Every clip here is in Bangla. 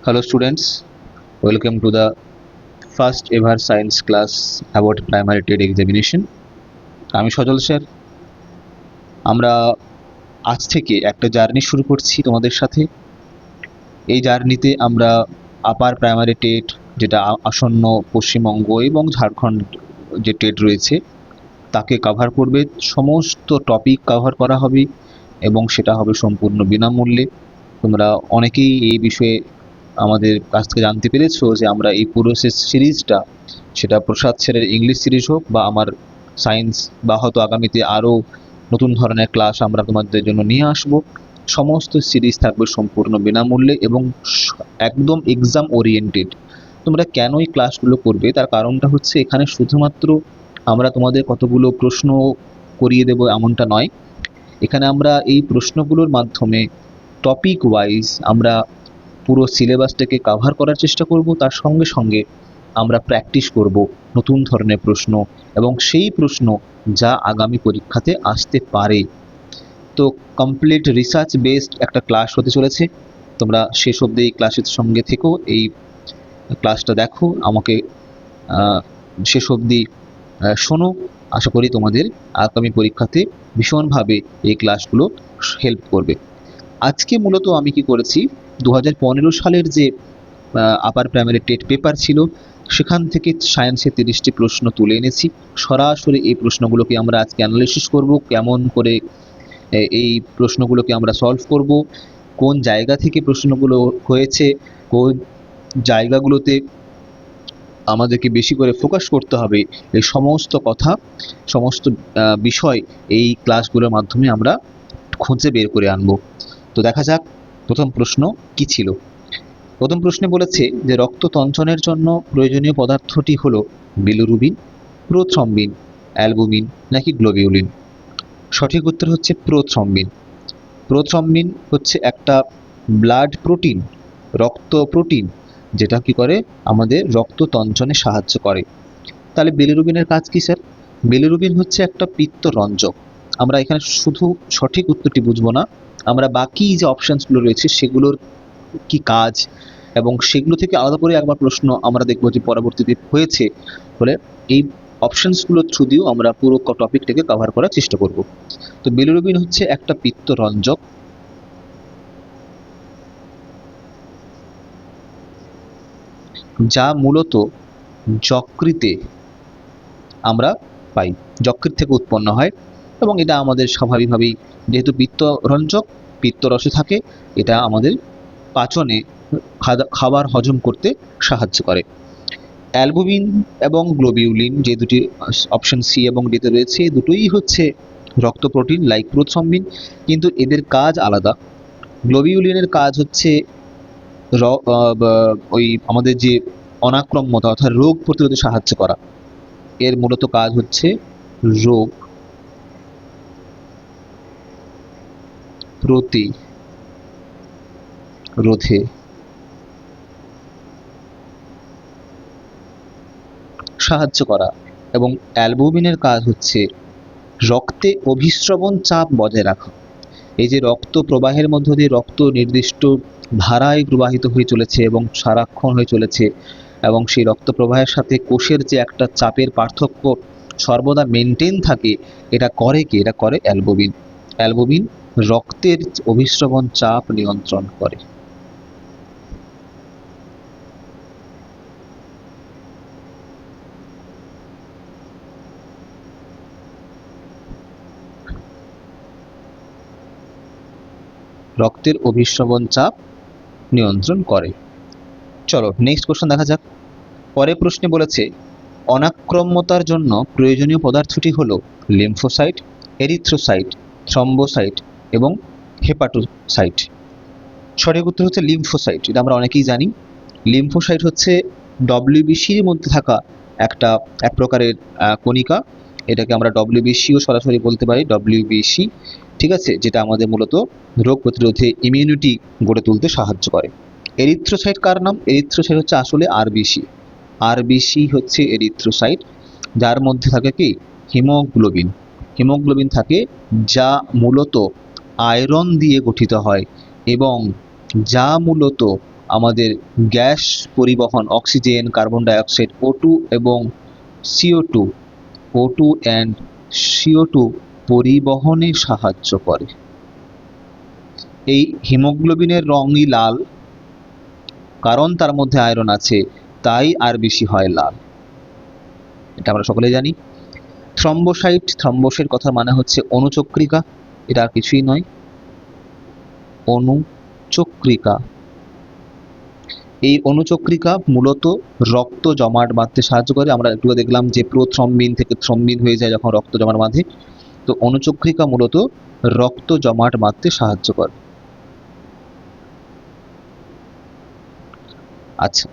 Hello students, welcome to the first ever science class about primary TET examination. আমি সজল স্যার। আমরা আজ থেকে একটা জার্নি শুরু করছি তোমাদের সাথে। এই জার্নিতে আমরা আপার প্রাইমারি টেট, যেটা আসন্ন পশ্চিমবঙ্গ এবং ঝাড়খণ্ড যে টেট রয়েছে তাকে কভার করবে, সমস্ত টপিক কভার করা হবে এবং সেটা হবে সম্পূর্ণ বিনামূল্যে। তোমরা অনেকেই এই বিষয়ে আমাদের কাছ থেকে জানতে পেরেছো যে আমরা এই পুরো সিরিজটা, সেটা প্রসাদ স্যারের ইংলিশ সিরিজ হোক বা আমার সায়েন্স, বা হয়তো আগামীতে আরও নতুন ধরনের ক্লাস আমরা তোমাদের জন্য নিয়ে আসব, সমস্ত সিরিজ থাকবে সম্পূর্ণ বিনামূল্যে এবং একদম এক্সাম ওরিয়েন্টেড। তোমরা কেন এই ক্লাসগুলো করবে তার কারণটা হচ্ছে, এখানে শুধুমাত্র আমরা তোমাদের কতগুলো প্রশ্ন করিয়ে দেবো এমনটা নয়। এখানে আমরা এই প্রশ্নগুলোর মাধ্যমে টপিক ওয়াইজ আমরা পুরো সিলেবাসটাকে কভার করার চেষ্টা করব। তার সঙ্গে সঙ্গে আমরা প্র্যাকটিস করব নতুন ধরনের প্রশ্ন এবং সেই প্রশ্ন যা আগামী পরীক্ষাতে আসতে পারে। তো কমপ্লিট রিসার্চ বেসড একটা ক্লাস হতে চলেছে। তোমরা শেষ অবধি এই ক্লাসের সঙ্গে থেকো, এই ক্লাসটা দেখো, আমাকে শেষ অবধি শোনো। আশা করি তোমাদের আগামী পরীক্ষাতে ভীষণভাবে এই ক্লাসগুলো হেল্প করবে। আজকে মূলত আমি কি করেছি, 2015 সালের যে আপার প্রাইমারি টেট পেপার ছিল সেখান থেকে সায়েন্সের 30টি প্রশ্ন তুলে এনেছি। সরাসরি এই প্রশ্নগুলোকে আমরা আজকে অ্যানালিসিস করব, কেমন করে এই প্রশ্নগুলোকে আমরা সলভ করব, কোন জায়গা থেকে প্রশ্নগুলো হয়েছে, কোন জায়গাগুলোতে আমাদেরকে বেশি করে ফোকাস করতে হবে, এই সমস্ত কথা, সমস্ত বিষয় এই ক্লাসগুলোর মাধ্যমে আমরা খুঁজে বের করে আনব। তো দেখা যাক প্রথম প্রশ্ন কি ছিল। প্রথম প্রশ্নে বলেছে যে রক্ত তঞ্চনের জন্য প্রয়োজনীয় পদার্থটি হলো বিলিরুবিন, প্রোথ্রম্বিন, অ্যালবুমিন নাকি গ্লোবিউলিন। সঠিক উত্তর হচ্ছে প্রোথ্রম্বিন। প্রোথ্রম্বিন হচ্ছে একটা ব্লাড প্রোটিন, রক্ত প্রোটিন, যেটা কি করে আমাদের রক্ত তঞ্চনে সাহায্য করে। তাহলে বিলিরুবিনের কাজ কি স্যার? বিলিরুবিন হচ্ছে একটা পিত্তরঞ্জক। আমরা এখানে শুধু সঠিক উত্তরটি বুঝবো না, আমরা বাকি যে অপশানসগুলো রয়েছে সেগুলোর কি কাজ এবং সেগুলো থেকে আলাদা করে একবার প্রশ্ন আমরা দেখবো যে পরবর্তীতে হয়েছে, ফলে এই অপশানসগুলোর থ্রু দিয়েও আমরা পুরো টপিকটাকে কভার করার চেষ্টা করব। তো বিলিরুবিন হচ্ছে একটা পিত্তরঞ্জক, যা মূলত যকৃতে আমরা পাই, যকৃত থেকে উৎপন্ন হয় এবং এটা আমাদের স্বাভাবিকভাবেই, যেহেতু পিত্তরঞ্জক, পিত্তরসে থাকে, এটা আমাদের পাচনে, খাবার হজম করতে সাহায্য করে। অ্যালবুমিন এবং গ্লোবিউলিন, যে দুটি অপশন সি এবং ডিতে রয়েছে, দুটোই হচ্ছে রক্ত প্রোটিন লাইক প্রোথ্রম্বিন, কিন্তু এদের কাজ আলাদা। গ্লোবিউলিনের কাজ হচ্ছে ওই আমাদের যে অনাক্রম্যতা অর্থাৎ রোগ প্রতিরোধে সাহায্য করা। এর মূলত কাজ হচ্ছে রোগ প্রতিরোধে সাহায্য করা, এবং অ্যালবুমিনের কাজ হচ্ছে রক্তে অভিস্রবণ চাপ বজায় রাখা। এই যে রক্ত প্রবাহের মধ্য দিয়ে রক্ত নির্দিষ্ট ধারায় প্রবাহিত হয়ে চলেছে এবং সারাক্ষণ হয়ে চলেছে, এবং সেই রক্ত প্রবাহের সাথে কোষের যে একটা চাপের পার্থক্য সর্বদা মেনটেন থাকে, এটা করে কি? এটা করে অ্যালবুমিন। অ্যালবুমিন রক্তের অভিস্রবণ চাপ নিয়ন্ত্রণ করে। রক্তের অভিস্রবণ চাপ নিয়ন্ত্রণ করে। চলো নেক্সট কোশ্চেন দেখা যাক। পরের প্রশ্নে বলেছে অনাক্রম্যতার জন্য প্রয়োজনীয় পদার্থটি হলো লিম্ফোসাইট, এরিথ্রোসাইট, থ্রম্বোসাইট এবং হেপাটোসাইট। সঠিক উত্তর হচ্ছে লিম্ফোসাইট। এটা আমরা অনেকেই জানি। লিম্ফোসাইট হচ্ছে ডব্লিউবিসির মধ্যে থাকা এক প্রকারের কণিকা। এটাকে আমরা ডব্লিউবিসিও সরাসরি বলতে পারি, ডব্লিউবিসি, ঠিক আছে, যেটা আমাদের মূলত রোগ প্রতিরোধে ইমিউনিটি গড়ে তুলতে সাহায্য করে। এরিথ্রোসাইট কার নাম? এরিথ্রোসাইট হচ্ছে আসলে আরবিসি। আরবিসি হচ্ছে এরিথ্রোসাইট, যার মধ্যে থাকে কি? হিমোগ্লোবিন। হিমোগ্লোবিন থাকে, যা মূলত আয়রন দিয়ে গঠিত হয় এবং যা মূলত আমাদের গ্যাস পরিবহন অক্সিজেন, কার্বন ডাইঅক্সাইড, O2 এবং CO2, O2 অ্যান্ড CO2 পরিবহনে সাহায্য করে। এই হিমোগ্লোবিনের রঙই লাল, কারণ তার মধ্যে আয়রন আছে, তাই আর বেশি হয় লাল। এটা আমরা সকলে জানি। থ্রম্বোসাইট, থ্রম্বোসের কথা মানে হচ্ছে অণুচক্রিকা, এটা আর কিছুই নয়, অণুচক্রিকা। এই অণুচক্রিকা মূলত রক্ত জমাট বাঁধতে সাহায্য করে। আমরা একটু দেখলাম যে প্রোথ্রম্বিন থেকে থ্রম্বিন হয়ে যায় যখন রক্ত জমাট বাঁধে। তো অণুচক্রিকা মূলত রক্ত জমাট বাঁধতে সাহায্য করে। আচ্ছা,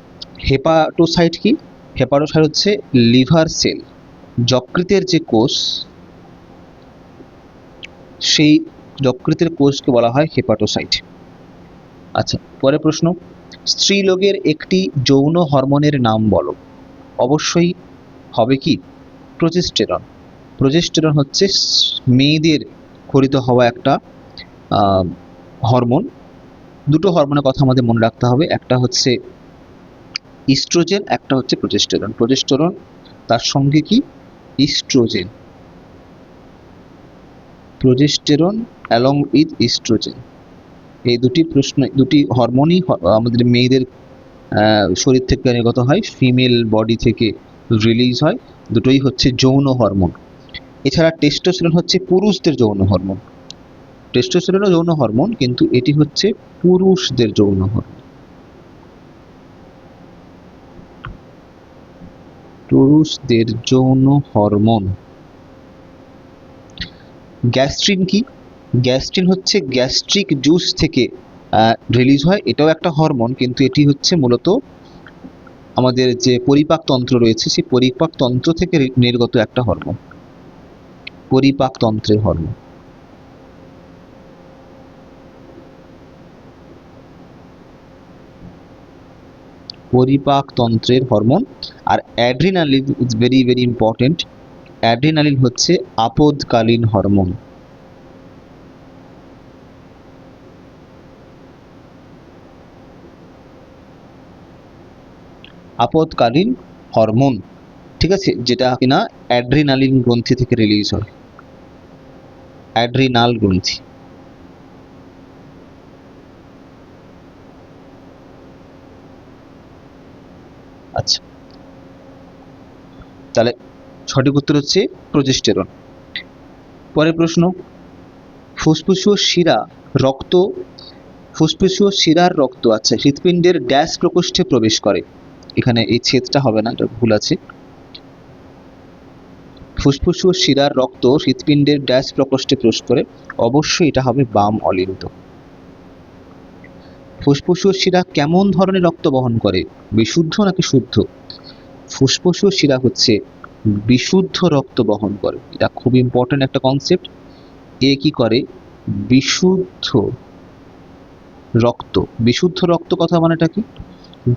হেপাটোসাইট কি? হেপাটোসাইট হচ্ছে লিভার সেল, যকৃতের যে কোষ, সেই যকৃতের কোষকে বলা হয় হেপাটোসাইট। আচ্ছা, পরের প্রশ্ন, স্ত্রীলোকের একটি যৌন হরমোনের নাম বলো। অবশ্যই হবে কি? প্রোজেস্টেরন। প্রোজেস্টেরন হচ্ছে মেয়েদের খরিত হওয়া একটা হরমোন। দুটো হরমোনের কথা আমাদের মনে রাখতে হবে, একটা হচ্ছে ইস্ট্রোজেন, একটা হচ্ছে প্রোজেস্টেরন। প্রোজেস্টেরন তার সঙ্গে কি? Estrogen. Progesterone along with estrogen, এই দুটি হরমোনই আমাদের মেয়েদের শরীর থেকে নির্গত হয়, ফিমেল বডি থেকে রিলিজ হয়। দুটোই হচ্ছে যৌন হরমোন। এছাড়া টেস্টোস্টেরন হচ্ছে পুরুষদের যৌন হরমোন। টেস্টোস্টেরনও যৌন হরমোন, কিন্তু এটি হচ্ছে পুরুষদের যৌন হরমোন। পুরুষদের যৌন হরমোন। গ্যাস্ট্রিন কি? গ্যাস্ট্রিন হচ্ছে গ্যাস্ট্রিক জুস থেকে রিলিজ হয়, এটাও একটা হরমোন, কিন্তু এটি হচ্ছে মূলত আমাদের যে পরিপাক তন্ত্র রয়েছে সেই পরিপাক তন্ত্র থেকে নির্গত একটা হরমোন, পরিপাক তন্ত্রের হরমোন। পরিপাক তন্ত্রের হরমোন। আর adrenaline is very very important. Adrenaline হচ্ছে আপদকালীন হরমোন। আপদকালীন হরমোন, ঠিক আছে, যেটা কিনা অ্যাড্রিনালিন গ্রন্থি থেকে রিলিজ হয়, অ্যাড্রিনাল গ্রন্থি। আচ্ছা, তাহলে সঠিক উত্তর হচ্ছে প্রোজেস্টেরন। পরের প্রশ্ন, ফুসফুসীয় শিরা রক্ত, ফুসফুসীয় শিরার রক্ত, আচ্ছা, হৃৎপিণ্ডের ড্যাশ প্রকোষ্ঠে প্রবেশ করে। এখানে এই ছেদটা হবে না, এটা ভুল আছে। ফুসফুসীয় শিরার রক্ত হৃৎপিণ্ডের ড্যাশ প্রকোষ্ঠে প্রবেশ করে, অবশ্যই এটা হবে বাম অলিন্দ। ফুসফুসীয় শিরা কেমন ধরনের রক্ত বহন করে? বিশুদ্ধ নাকি শুদ্ধ? ফুসফুসীয় শিরা হচ্ছে বিশুদ্ধ রক্ত বহন করে, এটা খুব ইম্পর্টেন্ট একটা কনসেপ্ট। এ কি করে? বিশুদ্ধ রক্ত। বিশুদ্ধ রক্ত কথা মানেটা কি?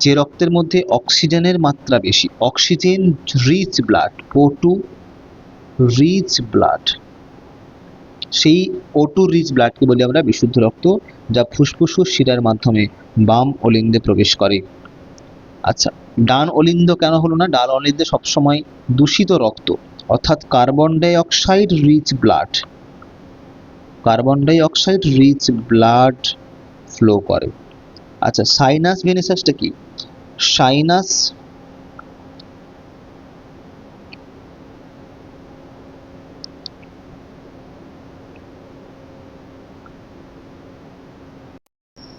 যে রক্তের মধ্যে অক্সিজেনের মাত্রা বেশি, oxygen rich blood, O2 rich blood, সেই O2 রিচ ব্লাডকে বলি আমরা বিশুদ্ধ রক্ত, যা ফুসফুস শিরার মাধ্যমে বাম অলিন্দে প্রবেশ করে। আচ্ছা, ডান অলিন্দ কেন হলো না? ডান অলিন্দে সবসময় দূষিত রক্ত, অর্থাৎ carbon die oxide rich blood, carbon die oxide rich blood flow করে। আচ্ছা, সাইনাস ভেনেসাসটা কি? সাইনাস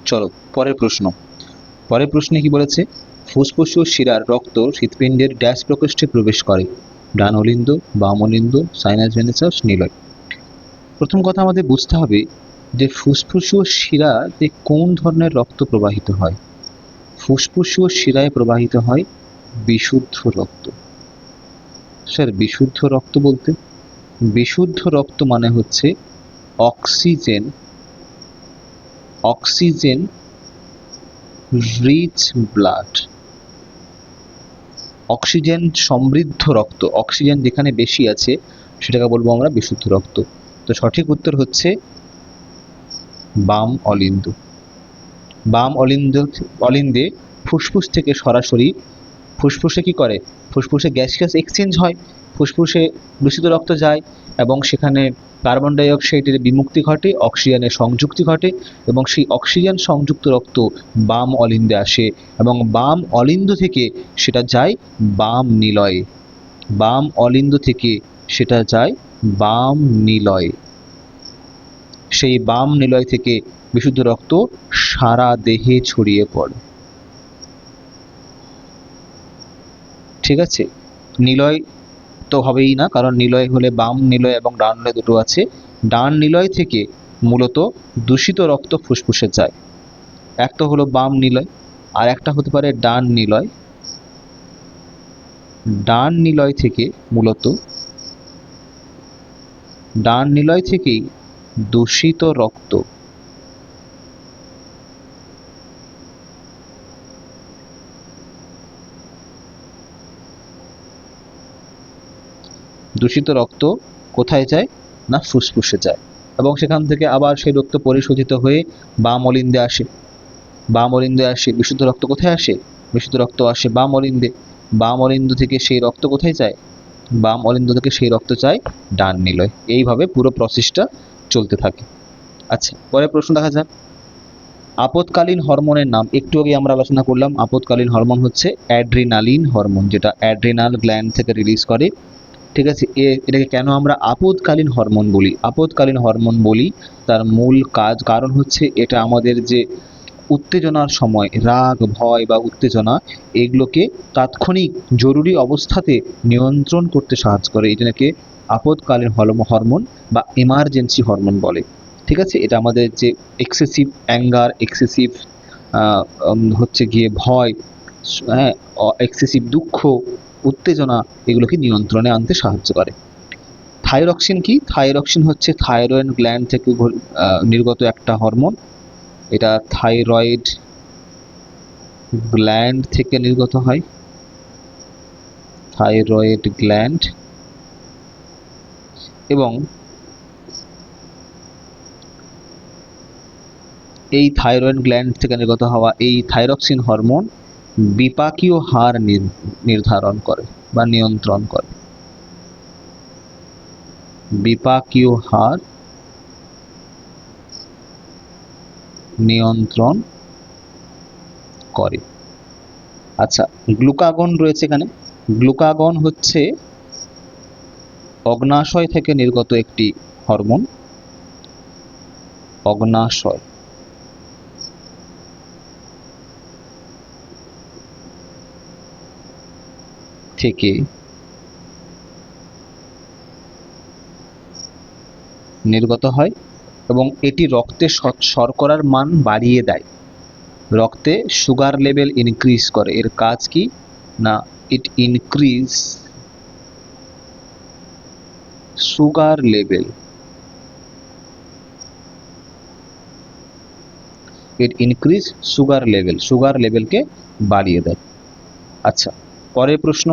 চলো পরের প্রশ্ন। পরের প্রশ্নে কি বলেছে? ফুসফুসীয় শিরার রক্ত হৃৎপিণ্ডের ড্যাশ প্রকোষ্ঠে প্রবেশ করে, ডান অলিন্দ, বাম অলিন্দ, সাইনাস ভেনেসাস, নিলয়। প্রথম কথা আমাদের বুঝতে হবে যে ফুসফুসীয় শিরাতে কোন ধরনের রক্ত প্রবাহিত হয়। ফুসফুসীয় শিরায় প্রবাহিত হয় বিশুদ্ধ রক্ত। স্যার, বিশুদ্ধ রক্ত বলতে? বিশুদ্ধ রক্ত মানে হচ্ছে oxygen, oxygen rich blood, oxygen সমৃদ্ধ রক্ত, অক্সিজেন যেখানে বেশি আছে সেটাকে বলবো আমরা বিশুদ্ধ রক্ত। তো সঠিক উত্তর হচ্ছে বাম অলিন্দ। বাম অলিন্দে ফুসফুস থেকে সরাসরি ফুসফুসে কি করে, ফুসফুসে গ্যাসিয়াস এক্সচেঞ্জ হয়, ফুসফুসে দূষিত রক্ত যায় এবং সেখানে কার্বন ডাই অক্সাইডের বিমুক্তি ঘটে, অক্সিজেনের সংযুক্তি ঘটে এবং সেই অক্সিজেন সংযুক্ত রক্ত বাম অলিন্দে আসে এবং বাম অলিন্দ থেকে সেটা যায় বাম নিলয়ে, বাম অলিন্দ থেকে সেটা যায় বাম নিলয়ে। সেই বাম নিলয় থেকে বিশুদ্ধ রক্ত সারা দেহে ছড়িয়ে পড়ে। ঠিক আছে, নিলয় তো হবেই না, কারণ নিলয় হলে বাম নিলয় এবং ডান নিলয় দুটো আছে। ডান নিলয় থেকে মূলত দূষিত রক্ত ফুসফুসে যায়। একটা হলো বাম নিলয়, আর একটা হতে পারে ডান নিলয়। ডান নিলয় থেকে মূলত ডান নিলয় থেকেই দূষিত রক্ত কোথায় যায় না ফুসফুসে যায় এবং সেখান থেকে আবার সেই রক্ত পরিশোধিত হয়ে বাম অলিন্দে আসে। বাম অলিন্দে আসে বিশুদ্ধ রক্ত কোথায় আসে, বিশুদ্ধ রক্ত আসে বাম অলিন্দে। বাম অলিন্দ থেকে সেই রক্ত কোথায় যায়, বাম অলিন্দ থেকে সেই রক্ত যায় ডান নিলয়। এইভাবে পুরো প্রসেসটা চলতে থাকে। আচ্ছা, পরে প্রশ্ন দেখা যাক। আপদকালীন হরমোনের নাম, একটু আগে আমরা আলোচনা করলাম। আপদকালীন হরমোন হচ্ছে অ্যাড্রিনালিন হরমোন, যেটা অ্যাড্রিনাল গ্ল্যান্ড থেকে রিলিজ করে। ঠিক আছে, এটাকে কেন আমরা আপদকালীন হরমোন বলি? আপদকালীন হরমোন বলি তার মূল কারণ হচ্ছে এটা আমাদের যে উত্তেজনার সময় রাগ, ভয় বা উত্তেজনা, এগুলোকে তাৎক্ষণিক জরুরি অবস্থাতে নিয়ন্ত্রণ করতে সাহায্য করে। এটাকে আপদকালীন হরমোন বা এমার্জেন্সি হরমোন বলে। ঠিক আছে, এটা আমাদের যে এক্সেসিভ অ্যাঙ্গার, এক্সেসিভ হচ্ছে গিয়ে ভয়, হ্যাঁ, এক্সেসিভ দুঃখ, উত্তেজনা, এগুলোকে নিয়ন্ত্রণে আনতে সাহায্য করে। থাইরক্সিন কি? থাইরক্সিন হচ্ছে থাইরয়েড গ্ল্যান্ড থেকে নির্গত একটা হরমোন। এটা থাইরয়েড গ্ল্যান্ড থেকে নির্গত হয়, থাইরয়েড গ্ল্যান্ড। এবং এই থাইরয়েড গ্ল্যান্ড থেকে নির্গত হওয়া এই থাইরক্সিন হরমোন বিপাকীয় হার নির্ধারণ করে বা নিয়ন্ত্রণ করে। বিপাকীয় হার নিয়ন্ত্রণ করে। আচ্ছা, গ্লুকাগন রয়েছে এখানে। গ্লুকাগন হচ্ছে অগ্নাশয় থেকে নির্গত একটি হরমোন। অগ্নাশয় থেকে নির্গত হয় এবং এটি রক্তে শর্করার মান বাড়িয়ে দেয়, রক্তে সুগার লেভেল ইনক্রিজ করে। এর কাজ কি না, ইট ইনক্রিজ সুগার লেভেল, ইট ইনক্রিজ সুগার লেভেল, সুগার লেভেলকে বাড়িয়ে দেয়। আচ্ছা, পরের প্রশ্ন।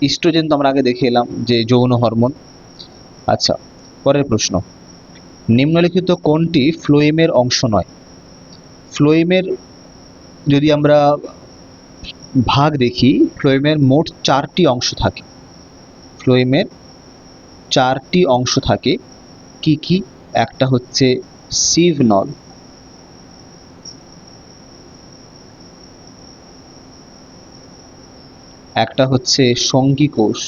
ইস্ট্রোজেন তো আমরা আগে দেখে এলাম যে যৌন হরমোন। আচ্ছা, পরের প্রশ্ন। নিম্নলিখিত কোনটি ফ্লোয়েমের অংশ নয়? ফ্লোয়েমের যদি আমরা ভাগ দেখি, ফ্লোয়েমের মোট 4টি অংশ থাকে। ফ্লোয়েমের 4টি অংশ থাকে। কি কি? একটা হচ্ছে সিভ নল, একটা হচ্ছে সঙ্গী কোষ,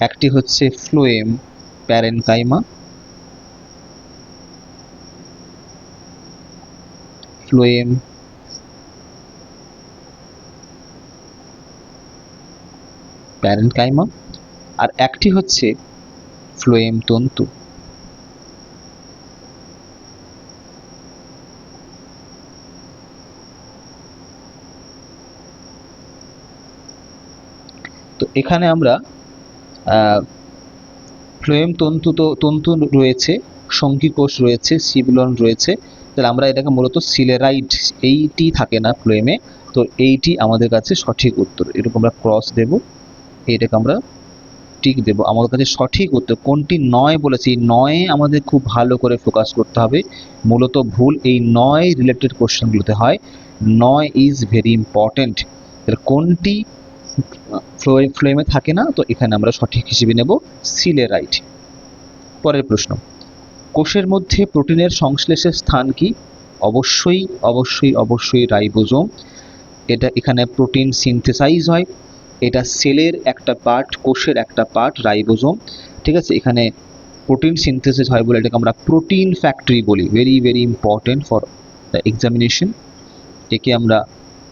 একটি হচ্ছে ফ্লোয়েম প্যারেনকাইমা, ফ্লোয়েম প্যারেনকাইমা, আর একটি হচ্ছে ফ্লোয়েম তন্তু। তো এখানে আমরা ফ্লোয়েম তন্তু রয়েছে, সঙ্গী কোষ রয়েছে, সিবলন রয়েছে। তাহলে আমরা এটাকে মূলত সিলেরাইড, এইটি থাকে না ফ্লোয়েমে, তো এইটি আমাদের কাছে সঠিক উত্তর। এরকম আমরা ক্রস দেব, এইটাকে আমরা টিক দেব। আমাদের কাছে সঠিক উত্তর কোনটি নয় বলেছে, এই নয়ে আমাদের খুব ভালো করে ফোকাস করতে হবে। মূলত ভুল এই নয় রিলেটেড কোশ্চেনগুলোতে হয়। নয় ইজ ভেরি ইম্পর্টেন্ট। তাহলে কোনটি ফ্লোয়েমে থাকে না, তো এখানে আমরা সঠিক হিসেবে নেব সিলে রাইট। পরের প্রশ্ন, কোষের মধ্যে প্রোটিনের সংশ্লেষের স্থান কি? অবশ্যই অবশ্যই অবশ্যই রাইবোজোম। এটা এখানে প্রোটিন সিনথেসাইজ হয়, এটা সেলের একটা পার্ট, কোষের একটা পার্ট রাইবোজোম। ঠিক আছে, এখানে প্রোটিন সিনথেসিস হয় বলে এটাকে আমরা প্রোটিন ফ্যাক্টরি বলি। Very very important for the examination. একে আমরা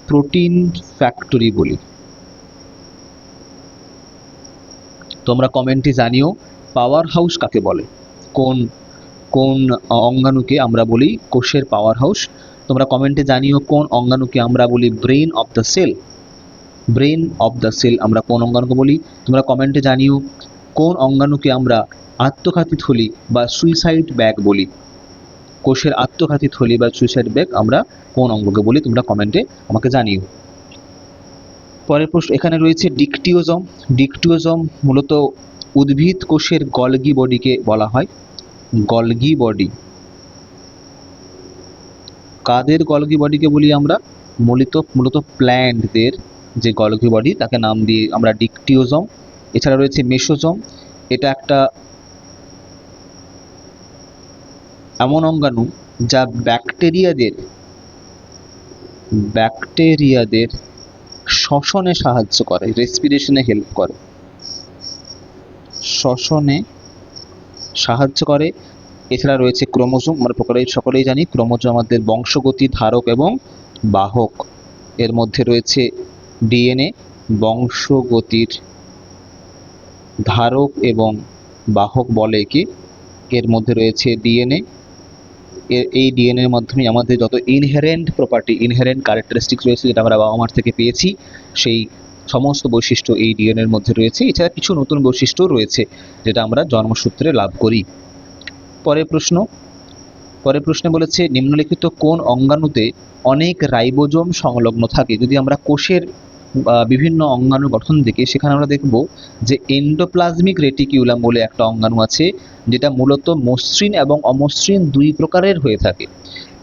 প্রোটিন ফ্যাক্টরি বলি। তোমরা কমেন্টে জানিও পাওয়ার হাউস কাকে বলে, কোন কোন অঙ্গাণুকে আমরা বলি কোষের পাওয়ার হাউস। তোমরা কমেন্টে জানিও কোন অঙ্গাণুকে আমরা বলি brain of the cell. Brain of the cell আমরা কোন অঙ্গাণুকে বলি। তোমরা কমেন্টে জানিও কোন অঙ্গাণুকে আমরা আত্মঘাতী থলি বা সুইসাইড ব্যাগ বলি। কোষের আত্মঘাতী থলি বা সুইসাইড ব্যাগ আমরা কোন অঙ্গকে বলি, তোমরা কমেন্টে আমাকে জানিও। পরের প্রশ্ন এখানে রয়েছে ডিকটিওজম। ডিকটিওজম মূলত উদ্ভিদ কোষের গলগি বডিকে বলা হয়। গলগি বডি, কাদের গলগি বডিকে বলি আমরা? মূলত প্ল্যান্টদের যে গলগি বডি তাকে নাম দিয়ে আমরা ডিকটিওজম। এছাড়া রয়েছে মেসোজম। এটা একটা এমন অঙ্গাণু যা ব্যাকটেরিয়াদের শ্বসনে সাহায্য করে, রেসপিরেশনে হেল্প করে, শ্বসনে সাহায্য করে। এছাড়া রয়েছে ক্রোমোজোম। আমরা সকলেই জানি ক্রোমোজোম আমাদের বংশগতি ধারক এবং বাহক। এর মধ্যে রয়েছে ডিএনএ, বংশগতির ধারক এবং বাহক বলে একে। এর মধ্যে রয়েছে ডিএনএ। এই ডিএনএ এর মাধ্যমে আমাদের যত ইনহেরেন্ট প্রপার্টি, ইনহেরেন্ট ক্যারেক্টারিস্টিক্স রয়েছে, যেটা আমরা বাবা মার থেকে পেয়েছি, সেই সমস্ত বৈশিষ্ট্য এই ডিএনএ এর মধ্যে রয়েছে। এছাড়া কিছু নতুন বৈশিষ্ট্য রয়েছে যেটা আমরা জন্মসূত্রে লাভ করি। পরের প্রশ্নে বলেছে নিম্নলিখিত কোন অঙ্গাণুতে অনেক রাইবোজোম সংলগ্ন থাকে? যদি আমরা কোষের বিভিন্ন অঙ্গাণু গঠন দেখি, সেখানে আমরা দেখব যে এন্ডোপ্লাজমিক রেটিকিউলাম বলে একটা অঙ্গাণু আছে, যেটা মূলত মসৃণ এবং অমসৃণ দুই প্রকারের হয়ে থাকে।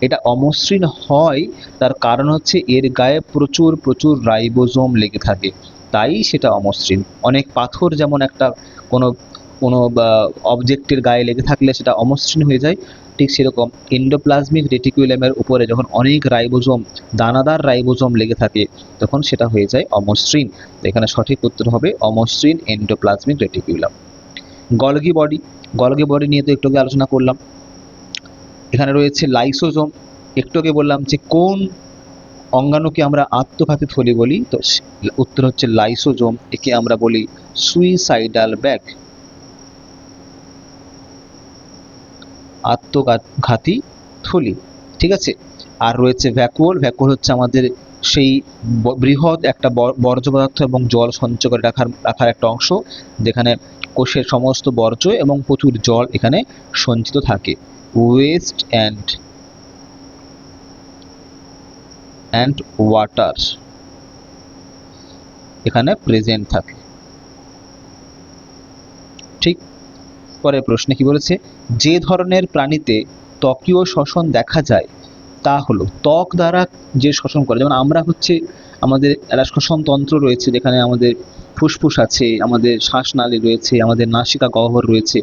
এটা অমসৃণ হয় তার কারণ হচ্ছে এর গায়ে প্রচুর প্রচুর রাইবোজোম লেগে থাকে, তাই সেটা অমসৃণ। অনেক পাথর যেমন একটা কোনো কোনো অবজেক্টের গায়ে লেগে থাকলে সেটা অমসৃণ হয়ে যায়, ঠিক সেরকম এন্ডোপ্লাজমিক রেটিকুলামের উপরে যখন অনেক রাইবোজোম, দানাদার রাইবোজোম লেগে থাকে, তখন সেটা হয়ে যায় অমসৃণ। এখানে সঠিক উত্তর হবে অমসৃণ এন্ডোপ্লাজমিক রেটিকুলাম। গলগি বডি নিয়ে তো একটু আগে আলোচনা করলাম। এখানে রয়েছে লাইসোজোম। একটু আগে বললাম যে কোন অঙ্গাণুকে আমরা আত্মঘাতী থলি বলি, তো উত্তর হচ্ছে লাইসোজোম। একে আমরা বলি সুইসাইডাল ব্যাগ, আত্মঘাতী থলি। ঠিক আছে। আর রয়েছে ভ্যাকুওল। ভ্যাকুওল হচ্ছে আমাদের সেই বৃহৎ একটা বর্জ্য পদার্থ এবং জল সঞ্চয় করে রাখার একটা অংশ, যেখানে কোষের সমস্ত বর্জ্য এবং প্রচুর জল এখানে সঞ্চিত থাকে। ওয়েস্ট অ্যান্ড ওয়াটার এখানে প্রেজেন্ট থাকে। ঠিক। পরের প্রশ্নে কি বলেছে, যে ধরনের প্রাণীতে ত্বকীয় শ্বসন দেখা যায় তা হলো, ত্বক দ্বারা যে শ্বসন করে, যেমন আমরা হচ্ছে আমাদের একটা শ্বসন তন্ত্র রয়েছে, যেখানে আমাদের ফুসফুস আছে, আমাদের শ্বাসনালী রয়েছে, আমাদের নাসিকা গহ্বর রয়েছে।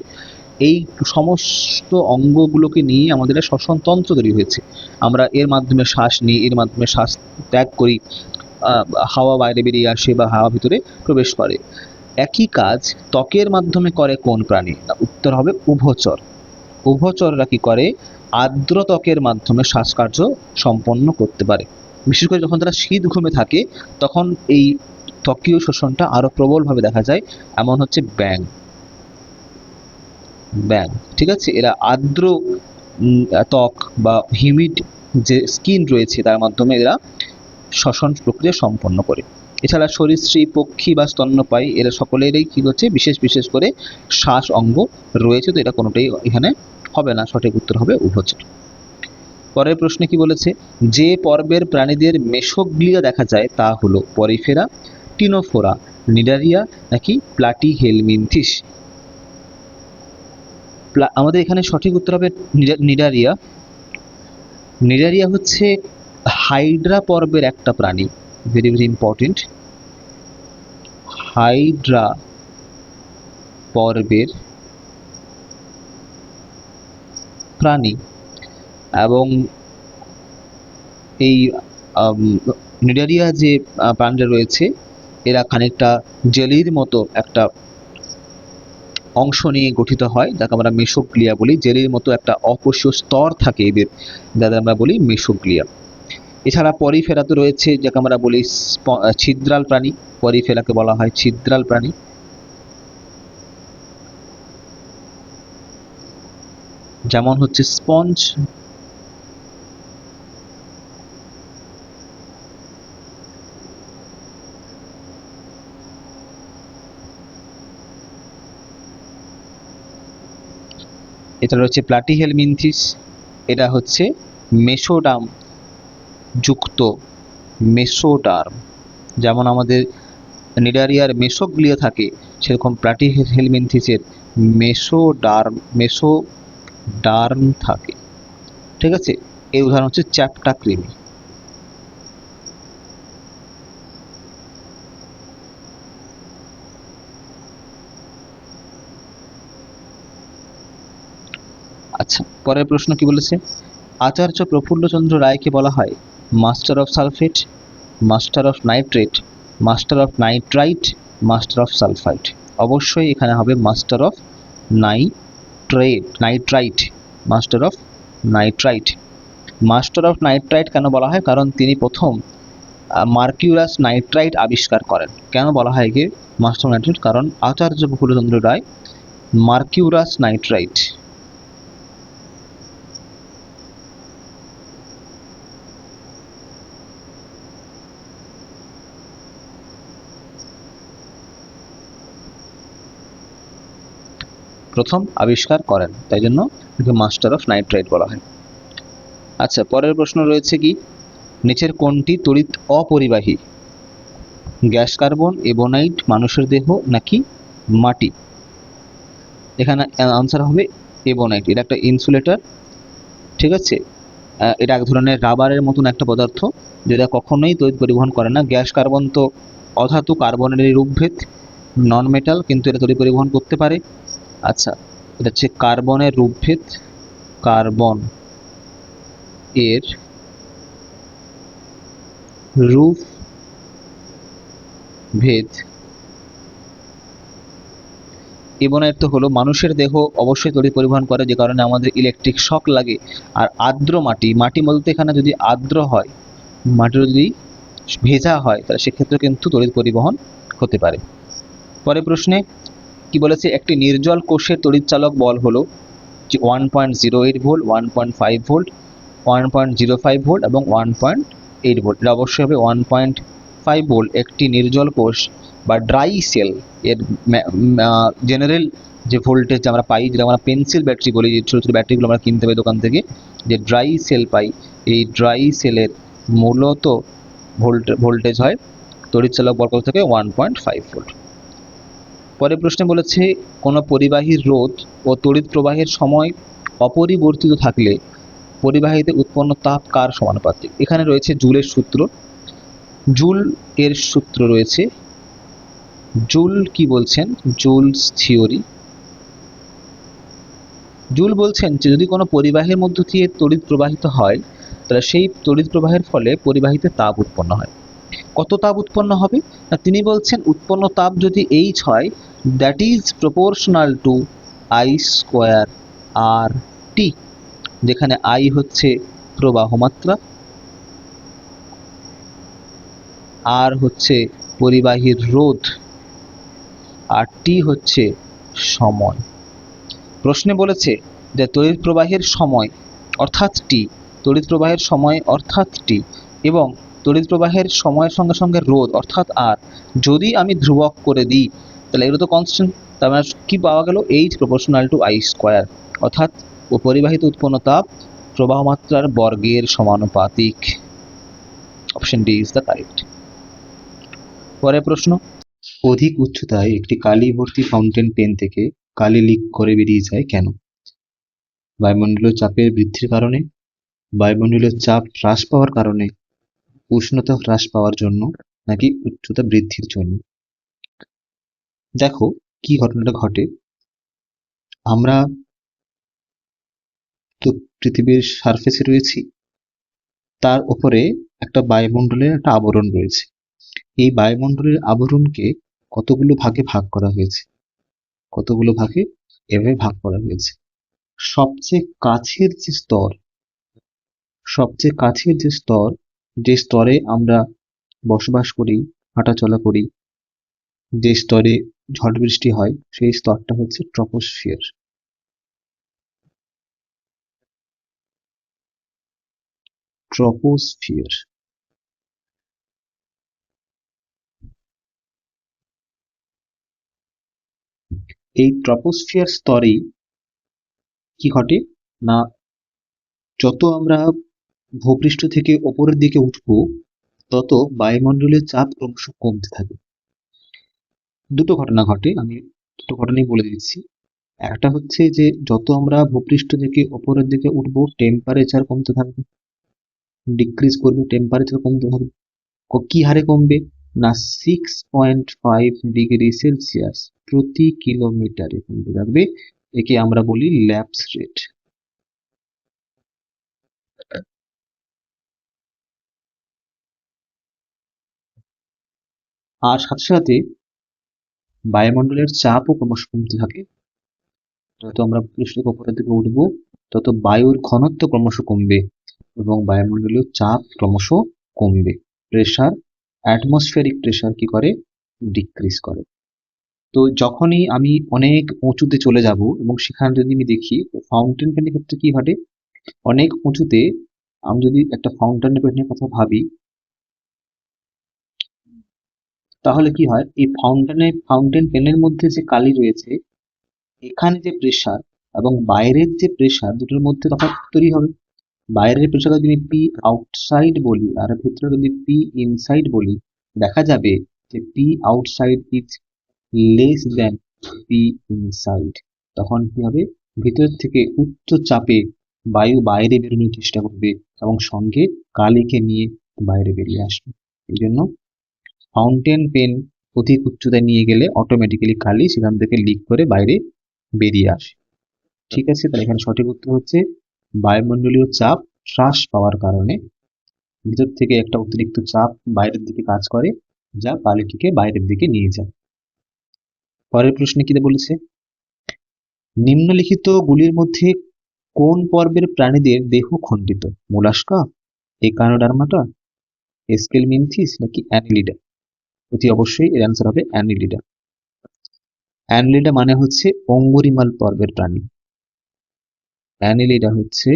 এই সমস্ত অঙ্গগুলোকে নিয়ে আমাদের শ্বসন তন্ত্র তৈরি হয়েছে। আমরা এর মাধ্যমে শ্বাস নিই, এর মাধ্যমে শ্বাস ত্যাগ করি, হাওয়া বাইরে বেরিয়ে আসে বা হাওয়া ভিতরে প্রবেশ করে। একই কাজ ত্বকের মাধ্যমে করে কোন প্রাণী? উত্তর হবে উভচর। উভচররা কি করে? আর্দ্র ত্বকের মাধ্যমে শ্বাসকার্য সম্পন্ন করতে পারে। বিশেষ করে যখন তারা শীত ঘুমে থাকে, তখন এই ত্বকীয় শোষণটা আরো প্রবলভাবে দেখা যায়। এমন হচ্ছে ব্যাঙ। ঠিক আছে। এরা আর্দ্র ত্বক বা হিউমিড যে স্কিন রয়েছে তার মাধ্যমে এরা শ্বসন প্রক্রিয়া সম্পন্ন করে। এছাড়া সরীসৃপ, পক্ষী বা স্তন্যপায়ী এরা সকলেরই কি হচ্ছে বিশেষ করে শ্বাস অঙ্গ রয়েছে, তো এটা কোনোটাই এখানে হবে না। সঠিক উত্তর হবে উভচর। পরের প্রশ্নে কি বলেছে, যে পর্বের প্রাণীদের মেসোগ্লিয়া দেখা যায় তা হলো পরিফেরা, টিনোফোরা, নিডারিয়া নাকি প্লাটিহেলমিনথিস? আমাদের এখানে সঠিক উত্তর হবে নিডারিয়া। নিডারিয়া হচ্ছে হাইড্রা পর্বের একটা প্রাণী, ভেরি ভেরি ইম্পর্টেন্ট। হাইড্রা পর্বের প্রাণী, এবং এই নিডারিয়া যে প্রাণীরা রয়েছে এরা খানিকটা জেলির মতো একটা অংশ নিয়ে গঠিত হয়, যাকে আমরা মেসোগ্লিয়া বলি। জেলির মতো একটা অকোষীয় স্তর থাকে এদের, যাদের আমরা বলি মেসোগ্লিয়া। এছাড়া পরিফেরা তো রয়েছে, যাকে আমরা বলি ছিদ্রাল প্রাণী। পরিফেরাকে বলা হয় ছিদ্রাল প্রাণী। যেমন হচ্ছে স্পঞ্জ, এটা রয়েছে প্লাটিহেলমিনথিস, এটা হচ্ছে মেসোডার্ম যুক্ত মেসোডার্ম। যেমন আমাদের নিডারিয়ার মেসোগ্লিয়া থাকে, সেরকম প্লাটিহেলমিনথিসের মেসোডার্ম থাকে। ঠিক আছে, এই উদাহরণ হচ্ছে চ্যাপ্টা কৃমি। আচ্ছা, পরের প্রশ্ন কি বলেছে? আচার্য প্রফুল্লচন্দ্র রায়কে বলা হয় master of sulphate, master of nitrate, master of nitrite, master of sulphite. অবশ্যই এখানে হবে master of nitrite, master of nitrite. Master of nitrite কেন বলা হয়? কারণ তিনি প্রথম মার্কিউরাস নাইট্রাইট আবিষ্কার করেন। কেন বলা হয় একে মাস্টার অফ নাইট্রাইট? কারণ আচার্য প্রফুল্লচন্দ্র রায় মার্কিউরাস নাইট্রাইট প্রথম আবিষ্কার করেন, তাই জন্য মাস্টার অফ নাইট্রাইট বলা হয়। আচ্ছা, পরের প্রশ্ন রয়েছে কি, নিচের কোনটি তড়িৎ অপরিবাহী? গ্যাস কার্বন, এবোনাইট, মানুষের দেহ নাকি মাটি? এখানে আনসার হবে এবোনাইট। এটা একটা ইনসুলেটর, ঠিক আছে। এটা এক ধরনের রাবারের মতন একটা পদার্থ, যেটা কখনোই তড়িৎ পরিবহন করে না। গ্যাস কার্বন তো অধাতু, কার্বনের রূপভেদ, নন মেটাল, কিন্তু এটা তড়িৎ পরিবহন করতে পারে। আচ্ছা, এটা হচ্ছে কার্বনের রূপভেদ, কার্বন এর রূপ ভেদ। ইবোনাইট তো হলো মানুষের দেহ অবশ্যই তড়িৎ পরিবহন করে, যে কারণে আমাদের ইলেকট্রিক শক লাগে। আর আর্দ্র মাটি বলতে এখানে যদি আর্দ্র হয়, মাটি যদি ভেজা হয়, তাহলে সেক্ষেত্রে কিন্তু তড়িৎ পরিবহন হতে পারে। পরের প্রশ্নে কি বলেছে? একটি নির্জল কোষের তড়িৎচালক বল হলো 1.08 ভোল্ট, 1.5 ভোল্ট, 1.05 ভোল্ট এবং 1.8 ভোল্ট। এটা অবশ্যই হবে 1.5 ভোল্ট। একটি নির্জল কোষ বা ড্রাই সেল এর জেনারেল যে ভোল্টেজ আমরা পাই, যেটা আমরা পেন্সিল ব্যাটারি বলি, যে ছোটো ছোটো ব্যাটারিগুলো আমরা কিনতে পাই দোকান থেকে, যে ড্রাই সেল পাই, এই ড্রাই সেলের মূলত ভোল্টেজ হয় তড়িৎচালক বল থেকে 1.5 ভোল্ট। পরের প্রশ্নে বলেছে কোনো পরিবাহীর রোধ ও তড়িৎ প্রবাহের সময় অপরিবর্তিত থাকলে পরিবাহীতে উৎপন্ন তাপ কার সমানুপাতিক? এখানে রয়েছে জুলের সূত্র। জুল এর সূত্র রয়েছে। জুল কি বলছেন? Joules theory. জুল বলছেন যে যদি কোনো পরিবাহীর মধ্য দিয়ে তড়িৎ প্রবাহিত হয়, তাহলে সেই তড়িৎ প্রবাহের ফলে পরিবাহীতে তাপ উৎপন্ন হয়। কত তাপ উৎপন্ন হবে? না, তিনি বলছেন উৎপন্ন তাপ যদি H হয়, that is proportional to I² RT, যেখানে I হচ্ছে প্রবাহ মাত্রা, R হচ্ছে পরিবাহীর রোধ, আর T হচ্ছে সময়। প্রশ্নে বলেছে যে তড়িৎ প্রবাহের সময় অর্থাৎ T, তড়িৎ প্রবাহের সময় অর্থাৎ T এবং তড়িৎ প্রবাহের সময়ের সঙ্গে সঙ্গে রোধ অর্থাৎ R যদি আমি ধ্রুবক করে দিই, তাহলে এগুলো তো কনস্ট্যান্ট। তার মানে কি পাওয়া গেল? H প্রপোর্শনাল টু I², অর্থাৎ পরিবাহিত উৎপন্ন তাপ প্রবাহ মাত্রার বর্গের সমানুপাতিক। Option D is the correct. পরের প্রশ্ন, অধিক উচ্চতায় একটি কালি ভর্তি ফাউন্টেন পেন থেকে কালি লিক করে বেরিয়ে যায় কেন? বায়ুমণ্ডলীয় চাপের বৃদ্ধির কারণে, বায়ুমণ্ডলীয় চাপ হ্রাস পাওয়ার কারণে, উষ্ণতা হ্রাস পাওয়ার জন্য, নাকি উচ্চতা বৃদ্ধির জন্য? দেখো কি ঘটনাটা ঘটে। আমরা তো পৃথিবীর সারফেসে রয়েছি, তার উপরে একটা বায়ুমণ্ডলের একটা আবরণ রয়েছে। এই বায়ুমণ্ডলের আবরণকে কতগুলো ভাগে ভাগ করা হয়েছে, কতগুলো ভাগে এভাবে ভাগ করা হয়েছে। সবচেয়ে কাছের যে স্তর, সবচেয়ে কাছের যে স্তর, যে স্তরে আমরা বসবাস করি, হাঁটাচলা করি, যে স্তরে ঝড় বৃষ্টি হয়, সেই স্তরটা হচ্ছে ট্রপোস্ফিয়ার। ট্রপোস্ফিয়ার। এই ট্রপোস্ফিয়ার স্তরেই কি ঘটে না, যত আমরা ভূপৃষ্ঠ থেকে ওপরের দিকে উঠবো, তত বায়ুমণ্ডলের চাপ ক্রমশ কমতে থাকে। দুটো ঘটনা ঘটে, আমি দুটো ঘটনাই বলে দিচ্ছি। একটা হচ্ছে যে যত আমরা ভূপৃষ্ঠ থেকে ওপরের দিকে উঠবো, টেম্পারেচার কমতে থাকবে, ডিক্রিজ করবে, টেম্পারেচার কমতে থাকবে। কি হারে কমবে না, 6.5 ডিগ্রি সেলসিয়াস প্রতি কিলোমিটারে কমতে থাকবে। একে আমরা বলি ল্যাপস রেট। আর সাথে সাথে বায়ুমণ্ডলের চাপও ক্রমশ কমতে থাকে। যত আমরা পৃষ্ঠ থেকে উপরের দিকে উঠবো, তত বায়ুর ঘনত্ব ক্রমশ কমবে এবং বায়ুমণ্ডলীয় চাপ ক্রমশ কমবে। প্রেসার, অ্যাটমসফিয়ারিক প্রেসার কি করে, ডিক্রিজ করে। তো যখনই আমি অনেক উঁচুতে চলে যাব এবং সেখানে যদি আমি দেখি ফাউন্টেন পেনের ক্ষেত্রে কি ঘটে, অনেক উঁচুতে আমি যদি একটা ফাউন্টেন পেনের কথা ভাবি, তাহলে কি হয়, এই ফাউন্টেন পেনের মধ্যে যে কালি রয়েছে, এখানে যে প্রেসার এবং বাইরের যে প্রেসার, দুটোর মধ্যে তফাৎ তৈরি হবে। বাইরের প্রেসার যদি পি আউটসাইড বলি আর ভিতরে যদি পি ইনসাইড বলি, দেখা যাবে যে P outside is less than P inside. তখন কি হবে, ভিতর থেকে উচ্চ চাপে বায়ু বাইরে বেরোনোর চেষ্টা করবে এবং সঙ্গে কালিকে নিয়ে বাইরে বেরিয়ে আসবে। এই জন্য ফাউন্টেন পেন অধিক উচ্চতায় নিয়ে গেলে অটোমেটিক্যালি কালি সেখান থেকে লিক করে বাইরে বেরিয়ে আসে। ঠিক আছে, তাহলে এখানে সঠিক উত্তর হচ্ছে বায়ুমণ্ডলীয় চাপ হ্রাস পাওয়ার কারণে ভিতর থেকে একটা অতিরিক্ত চাপ বাইরের দিকে কাজ করে, যা কালিটিকে বাইরের দিকে নিয়ে যায়। পরের প্রশ্নে কি বলেছে, নিম্নলিখিত গুলির মধ্যে কোন পর্বের প্রাণীদের দেহ খণ্ডিত? মোলাস্কা, একানোডার্মাটা, এস্কেলমিনথিস, নাকি অ্যানিলিডা? অতি অবশ্যই এর অ্যান্সার হবে অ্যানিলিডা। অ্যানিলিডা মানে হচ্ছে অঙ্গুরিমাল পর্বের প্রাণী। অ্যানিলিডা হচ্ছে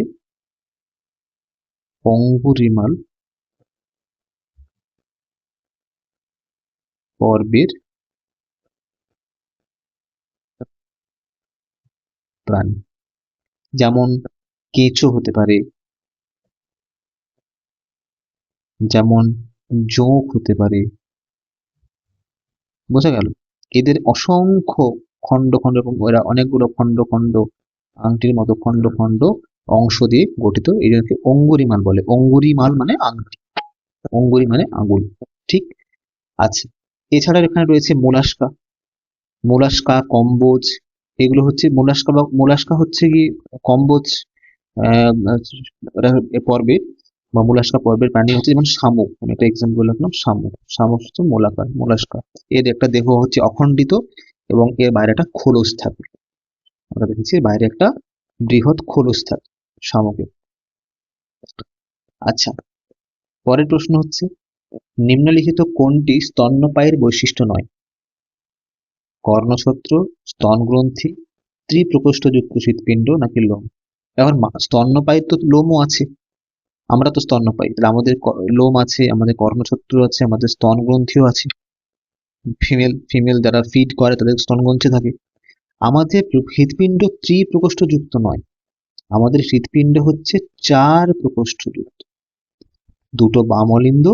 অঙ্গুরিমাল পর্বের প্রাণী। যেমন কেঁচো হতে পারে, যেমন জোঁক হতে পারে, বোঝা গেল? এদের অসংখ্য খণ্ড খণ্ড এবং এরা অনেকগুলো খণ্ড খণ্ড, আংটির মতো খণ্ড খণ্ড অংশ দিয়ে গঠিত। এদেরকে অঙ্গুরিমাল বলে। অঙ্গুরিমাল মানে আংটি, অঙ্গুরি মানে আঙুল। ঠিক আছে। এছাড়া এখানে রয়েছে মোলাস্কা, মোলাস্কা, কম্বোজ। এগুলো হচ্ছে মোলাস্কা বা মোলাস্কা হচ্ছে কি কম্বোজ পর্বের বা মোলাস্কা পর্বের প্রাণী হচ্ছে, যেমন শামুক, আমি একটা এক্সাম্পল রাখলাম, শামুক। শামুক হচ্ছে মোলাস্কা। এর একটা দেহ হচ্ছে অখণ্ডিত এবং এর বাইরে একটা খোলস থাকে। আমরা দেখেছি বাইরে একটা বৃহৎ খোলস থাকে শামুকের। আচ্ছা, পরের প্রশ্ন হচ্ছে, নিম্নলিখিত কোনটি স্তন্যপায়ীর বৈশিষ্ট্য নয়? কর্ণছত্র, স্তনগ্রন্থি, ত্রিপ্রকোষ্ঠযুক্ত হৃৎপিণ্ড, নাকি লোম? এখন স্তন্যপায়ীর তো লোমও আছে, আমরা তো স্তন্যপায়ী, তাহলে আমাদের লোম আছে, আমাদের কর্ণছত্র আছে, আমাদের স্তনগ্রন্থিও আছে। ফিমেল যারা ফিড করে তাদের স্তনগ্রন্থি থাকে। আমাদের হৃৎপিণ্ড ত্রিপ্রকোষ্ঠযুক্ত নয়, আমাদের হৃৎপিণ্ড হচ্ছে 4 প্রকোষ্ঠযুক্ত। দুটো বাম অলিন্দ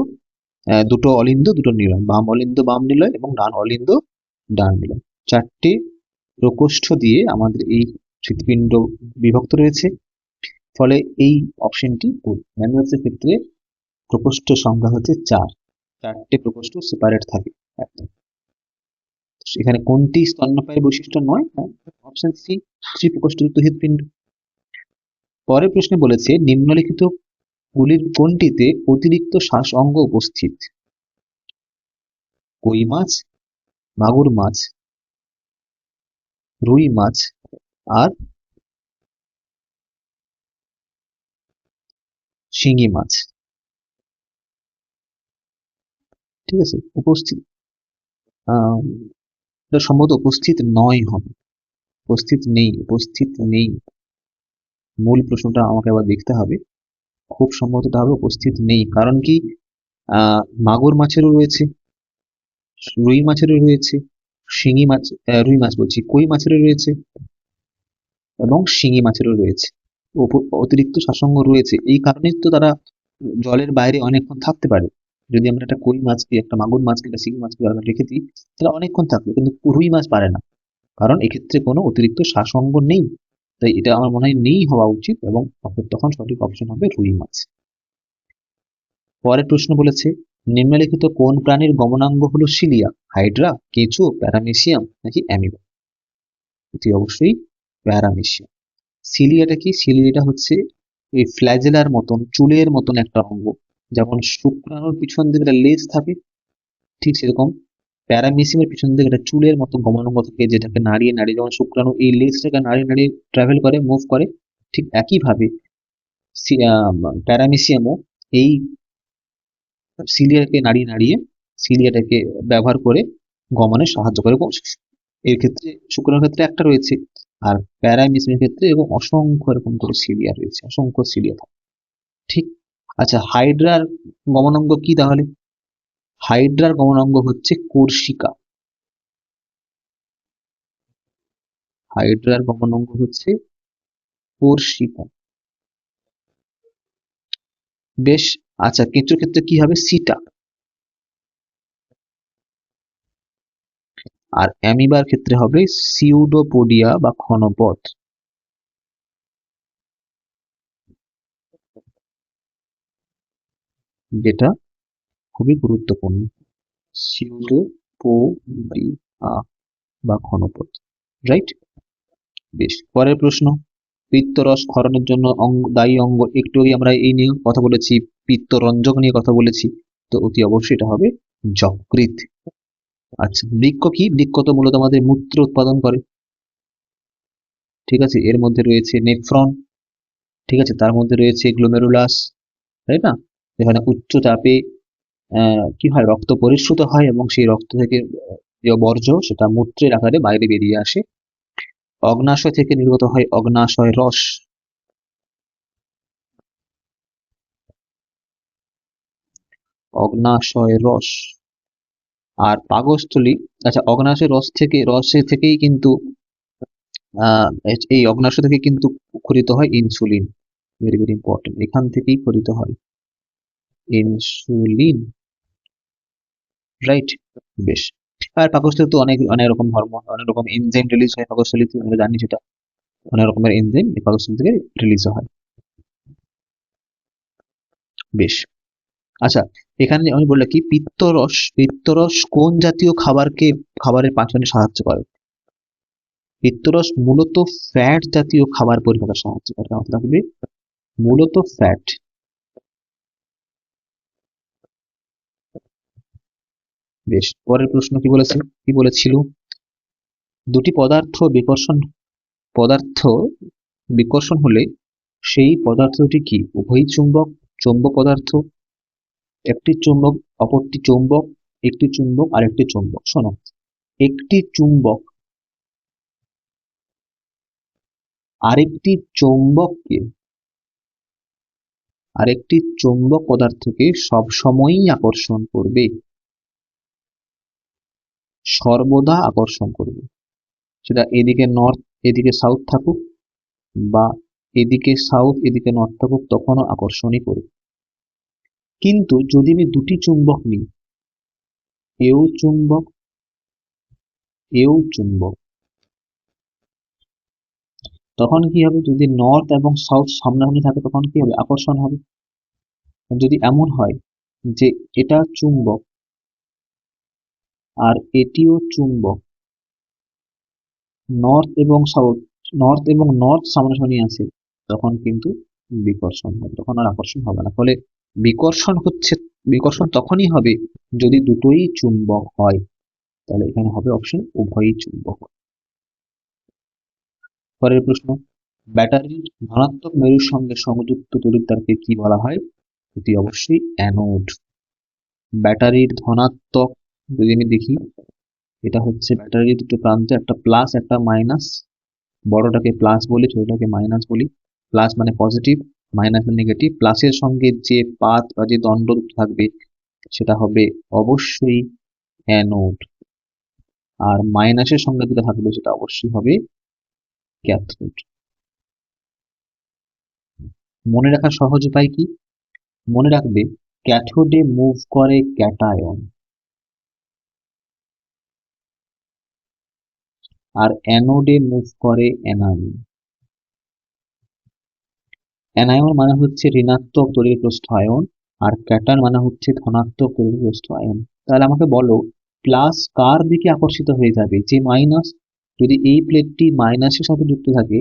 দুটো অলিন্দ দুটো নিলয়, বাম অলিন্দ বাম নিলয় এবং ডান অলিন্দ ডান নিলয়, চারটে প্রকোষ্ঠ দিয়ে আমাদের এই হৃৎপিণ্ড বিভক্ত রয়েছে। ফলে এই অপশনটি ভুল। ম্যানুয়ালসের ক্ষেত্রে প্রকোষ্ঠ সংখ্যা হচ্ছে চারটে প্রকোষ্ঠ সেপারেট থাকে একদম। এখানে কোনটি স্তন্যপায়ী বৈশিষ্ট্য নয়? অপশন সি, ত্রিপ্রকোষ্ঠযুক্ত হৃৎপিণ্ড। পরের প্রশ্নে বলেছে নিম্নলিখিত গুলির কোনটিতে অতিরিক্ত শ্বাস অঙ্গ উপস্থিত? কই মাছ, মাগুর মাছ, রুই মাছ আর শিঙি মাছ। ঠিক আছে, উপস্থিত এটা সম্ভবত উপস্থিত নয় হবে, উপস্থিত নেই। মূল প্রশ্নটা আমাকে আবার দেখতে হবে, খুব সম্ভবত এটা হবে উপস্থিত নেই। কারণ কি, মাগুর মাছেরও রয়েছে, রুই মাছেরও রয়েছে, শিঙি মাছ, রুই মাছ বলছি, কই মাছেরও রয়েছে এবং শিঙি মাছেরও রয়েছে। অতিরিক্ত শ্বাসঙ্গ রয়েছে, এই কারণেই তো তারা জলের বাইরে অনেকক্ষণ থাকতে পারে। যদি আমরা একটা কই মাছকে, একটা মাগুর মাছকে, একটা শিঙি মাছকে আমরা রেখে দিই, তারা অনেকক্ষণ থাকবে, কিন্তু রুই মাছ পারে না, কারণ এক্ষেত্রে কোনো অতিরিক্ত শ্বাসঙ্গ নেই। তাই এটা আমার মনে হয় নেই হওয়া উচিত, এবং তখন সঠিক অপশন হবে রুই মাছ। পরের প্রশ্ন বলেছে নিম্নলিখিত কোন প্রাণীর গমনাঙ্গ হলো সিলিয়া? হাইড্রা, কেঁচো, প্যারামেসিয়াম নাকি অ্যামিবা? এটি অবশ্যই প্যারামেসিয়াম। সিলিয়াটা কি? সিলিয়াটা হচ্ছে এই ফ্ল্যাজেলার মতন, চুলের মতন একটা অঙ্গ। যেমন শুক্রাণুর পিছন দিকে একটা লেজ থাকে, ঠিক সেরকম প্যারামেসিয়ামের পিছন দিকে একটা চুলের মতো গমনাঙ্গ থাকে, যেটাকে নাড়িয়ে নাড়িয়ে, যেমন শুক্রাণু এই লেজটাকে নাড়িয়ে নাড়িয়ে ট্রাভেল করে, মুভ করে, ঠিক একইভাবে প্যারামেসিয়ামও এই সিলিয়াকে নাড়িয়ে নাড়িয়ে সিলিয়াটাকে ব্যবহার করে গমনে সাহায্য করে। এর ক্ষেত্রে শুক্রাণুর ক্ষেত্রে একটা রয়েছে, আর প্যারামেসিয়ামের ক্ষেত্রে এরকম অসংখ্য এরকম করে সিলিয়া রয়েছে, অসংখ্য সিলিয়া থাকে। ঠিক। আচ্ছা, হাইড্রার গমনাঙ্গ কি তাহলে? হাইড্রার গমনাঙ্গ হচ্ছে কোর্সিকা। হাইড্রার গমনাঙ্গ হচ্ছে কোর্সিকা। বেশ। আচ্ছা, কেঁচোর ক্ষেত্রে কি হবে? সিটা। আর অ্যামিবার ক্ষেত্রে হবে সিউডোপোডিয়া বা ক্ষণপথ। যেটা খুবই গুরুত্বপূর্ণ, সিউডোপোডিয়া বা ক্ষণপথ। রাইট। বেশ। পরের প্রশ্ন, পিত্তরস ক্ষরণের জন্য দায়ী অঙ্গ, একটু আগে আমরা এই নিয়ে কথা বলেছি, পিত্তরঞ্জক নিয়ে কথা বলেছি, তো অতি অবশ্যই এটা হবে যকৃৎ। আচ্ছা, বৃক্ক কি? বৃক্ক তো মূলত আমাদের মূত্র উৎপাদন করে। ঠিক আছে, এর মধ্যে রয়েছে নেফ্রন, ঠিক আছে, তার মধ্যে রয়েছে গ্লোমেরুলাস, তাই না? যেখানে উচ্চ চাপে কি হয়, রক্ত পরিশ্রুত হয় এবং সেই রক্ত থেকে যে বর্জ্য সেটা মূত্রের আকারে বাইরে বেরিয়ে আসে। অগ্নাশয় থেকে নির্গত হয় অগ্নাশয় রস। অগ্নাশয় রস। আর পাকস্থলী, আচ্ছা, অগ্নাশয় রসে থেকেই কিন্তু এই অগ্নাশয় থেকে কিন্তু ক্ষরিত হয় ইনসুলিন। ভেরি ভেরি ইম্পর্টেন্ট, এখান থেকেই ক্ষরিত হয় ইনসুলিন। রাইট। বেশ। আর পাকস্থলী তো অনেক অনেক রকম হরমোন, অনেক রকম এনজাইম রিলিজ হয় পাকস্থলীতে, আমরা জানি সেটা। অনেক রকমের এনজাইম পাকস্থলী থেকে রিলিজ হয়। বেশ। আচ্ছা, এখানে আমি বললাম কি, পিত্তরস কোন জাতীয় খাবারের পাচনে সাহায্য করে? পিত্তরস মূলত ফ্যাট জাতীয় খাবার পরিপাকে সাহায্য করে, থাকবে মূলত ফ্যাট। বেশ। পরের প্রশ্ন কি বলেছিল? দুটি পদার্থ বিকর্ষণ হলে সেই পদার্থটি কি? উভয়ই চৌম্বক পদার্থ, একটি চুম্বক অপরটি চৌম্বক, একটি চুম্বক আর একটি চৌম্বক। শোনো, একটি চুম্বক আরেকটি চৌম্বক পদার্থকে সব সময়ই আকর্ষণ করবে, সর্বদা আকর্ষণ করবে। সেটা এদিকে নর্থ এদিকে সাউথ থাকুক, বা এদিকে সাউথ এদিকে নর্থ থাকুক, তখনও আকর্ষণই করবে। কিন্তু যদি আমি দুটি চুম্বক নিই, এও চুম্বক, এও চুম্বক, তখন কি হবে? যদি নর্থ এবং সাউথ সামনাসামনি থাকে তখন কি হবে? আকর্ষণ হবে। যদি এমন হয় যে এটা চুম্বক আর এটিও চুম্বক, নর্থ এবং সাউথ, নর্থ এবং নর্থ সামনাসামনি আছে, তখন কিন্তু বিকর্ষণ হবে, তখন আর আকর্ষণ হবে না। ফলে বিকর্ষণ হচ্ছে, বিকর্ষণ তখনই হবে যদি দুটোই চুম্বক হয়। তাহলে এখানে হবে অপশন উভয়ই চুম্বক। পরের প্রশ্ন, ব্যাটারির ধনাত্মক মেরুর সঙ্গে সংযুক্ত তড়িৎদ্বারকে কি বলা হয়? এটি অবশ্যই অ্যানোড। ব্যাটারির ধনাত্মক যদি আমি দেখি, এটা হচ্ছে ব্যাটারির দুটো প্রান্তে একটা প্লাস একটা মাইনাস, বড়টাকে প্লাস বলি, ছোটটাকে মাইনাস বলি। প্লাস মানে পজিটিভ, মাইনাস মানে নেগেটিভ। প্লাসের সঙ্গে যে পাত বা যে দণ্ড থাকবে সেটা হবে অবশ্যই অ্যানোড, আর মাইনাসের সঙ্গে যেটা থাকবে সেটা অবশ্যই হবে ক্যাথোড। মনে রাখার সহজ উপায় কি? মনে রাখবে ক্যাথোডে মুভ করে ক্যাটায়ন, আর অ্যানোডে মুভ করে অ্যানায়ন। অ্যানায়ন মানে হচ্ছে ঋণাত্মক তড়িৎগ্রস্ত আয়ন, আর ক্যাটায়ন মানে হচ্ছে ধনাত্মক তড়িৎগ্রস্ত আয়ন। তাহলে আমাকে বলো, প্লাস কার দিকে আকর্ষিত হয়ে যাবে? যে মাইনাস। যদি এই প্লেটটি মাইনাসের সাথে যুক্ত থাকে,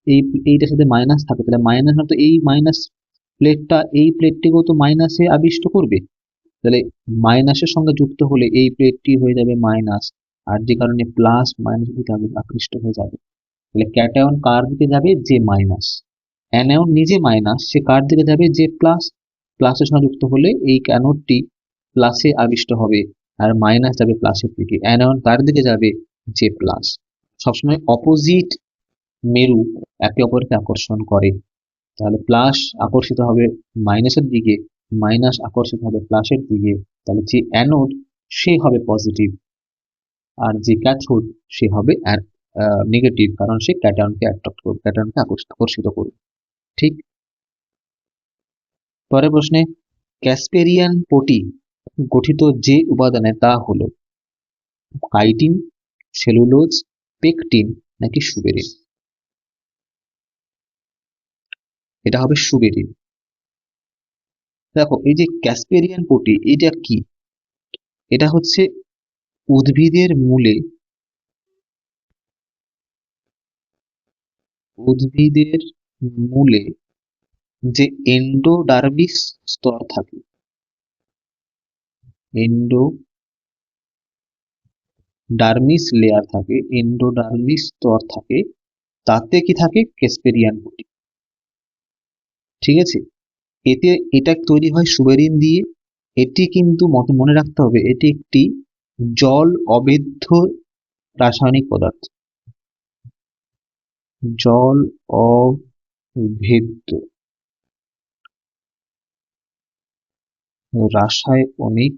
এই এইটার সাথে মাইনাস থাকে, তাহলে মাইনাস তো এই মাইনাস প্লেটটা এই প্লেটটিকেও তো মাইনাসে আবিষ্ট করবে। তাহলে মাইনাসের সঙ্গে যুক্ত হলে এই প্লেটটি হয়ে যাবে মাইনাস, আর যে কারণে প্লাস মাইনাস দিকে আকৃষ্ট হয়ে যাবে। তাহলে ক্যাটায়ন কার দিকে যাবে? যে মাইনাস। অ্যানায়ন নিজে মাইনাস, সে কার দিকে যাবে? যে প্লাস। প্লাসের সঙ্গে যুক্ত হলে এই অ্যানোডটি প্লাসে আবিষ্ট হবে, আর মাইনাস যাবে প্লাসের দিকে। অ্যানায়ন কার দিকে যাবে? যে প্লাস। সবসময় অপোজিট মেরু একে অপরকে আকর্ষণ করে। তাহলে প্লাস আকর্ষিত হবে মাইনাসের দিকে, মাইনাস আকর্ষিত হবে প্লাসের দিকে। তাহলে যে অ্যানোড সে হবে পজিটিভ, আর যে ক্যাথোড সে হবে নেগেটিভ, কারণ সে ক্যাটায়নকে অ্যাট্রাক্ট করবে, ক্যাটায়নকে আকর্ষিত করবে। ঠিক। পরের প্রশ্নে, ক্যাসপেরিয়ান পটি গঠিত যে উপাদানে তা হলো কাইটিন, সেলুলোজ, পেকটিন নাকি সুবেরিন? এটা হবে সুবেরিন। দেখো এই যে ক্যাসপেরিয়ান পটি, এটা কি? এটা হচ্ছে উদ্ভিদের মূলে, উদ্ভিদের মূলে যে এন্ডোডার্মিস স্তর থাকে, এন্ডোডার্মিস লেয়ার থাকে, এন্ডোডার্মিস স্তর থাকে, তাতে কি থাকে? ক্যাসপেরিয়ান পটি। ঠিক আছে। এতে এটা তৈরি হয় সুবেরিন দিয়ে। এটি কিন্তু মনে রাখতে হবে এটি একটি জল অবেধ্য রাসায়নিক পদার্থ, জল অভেদ্য রাসায়নিক,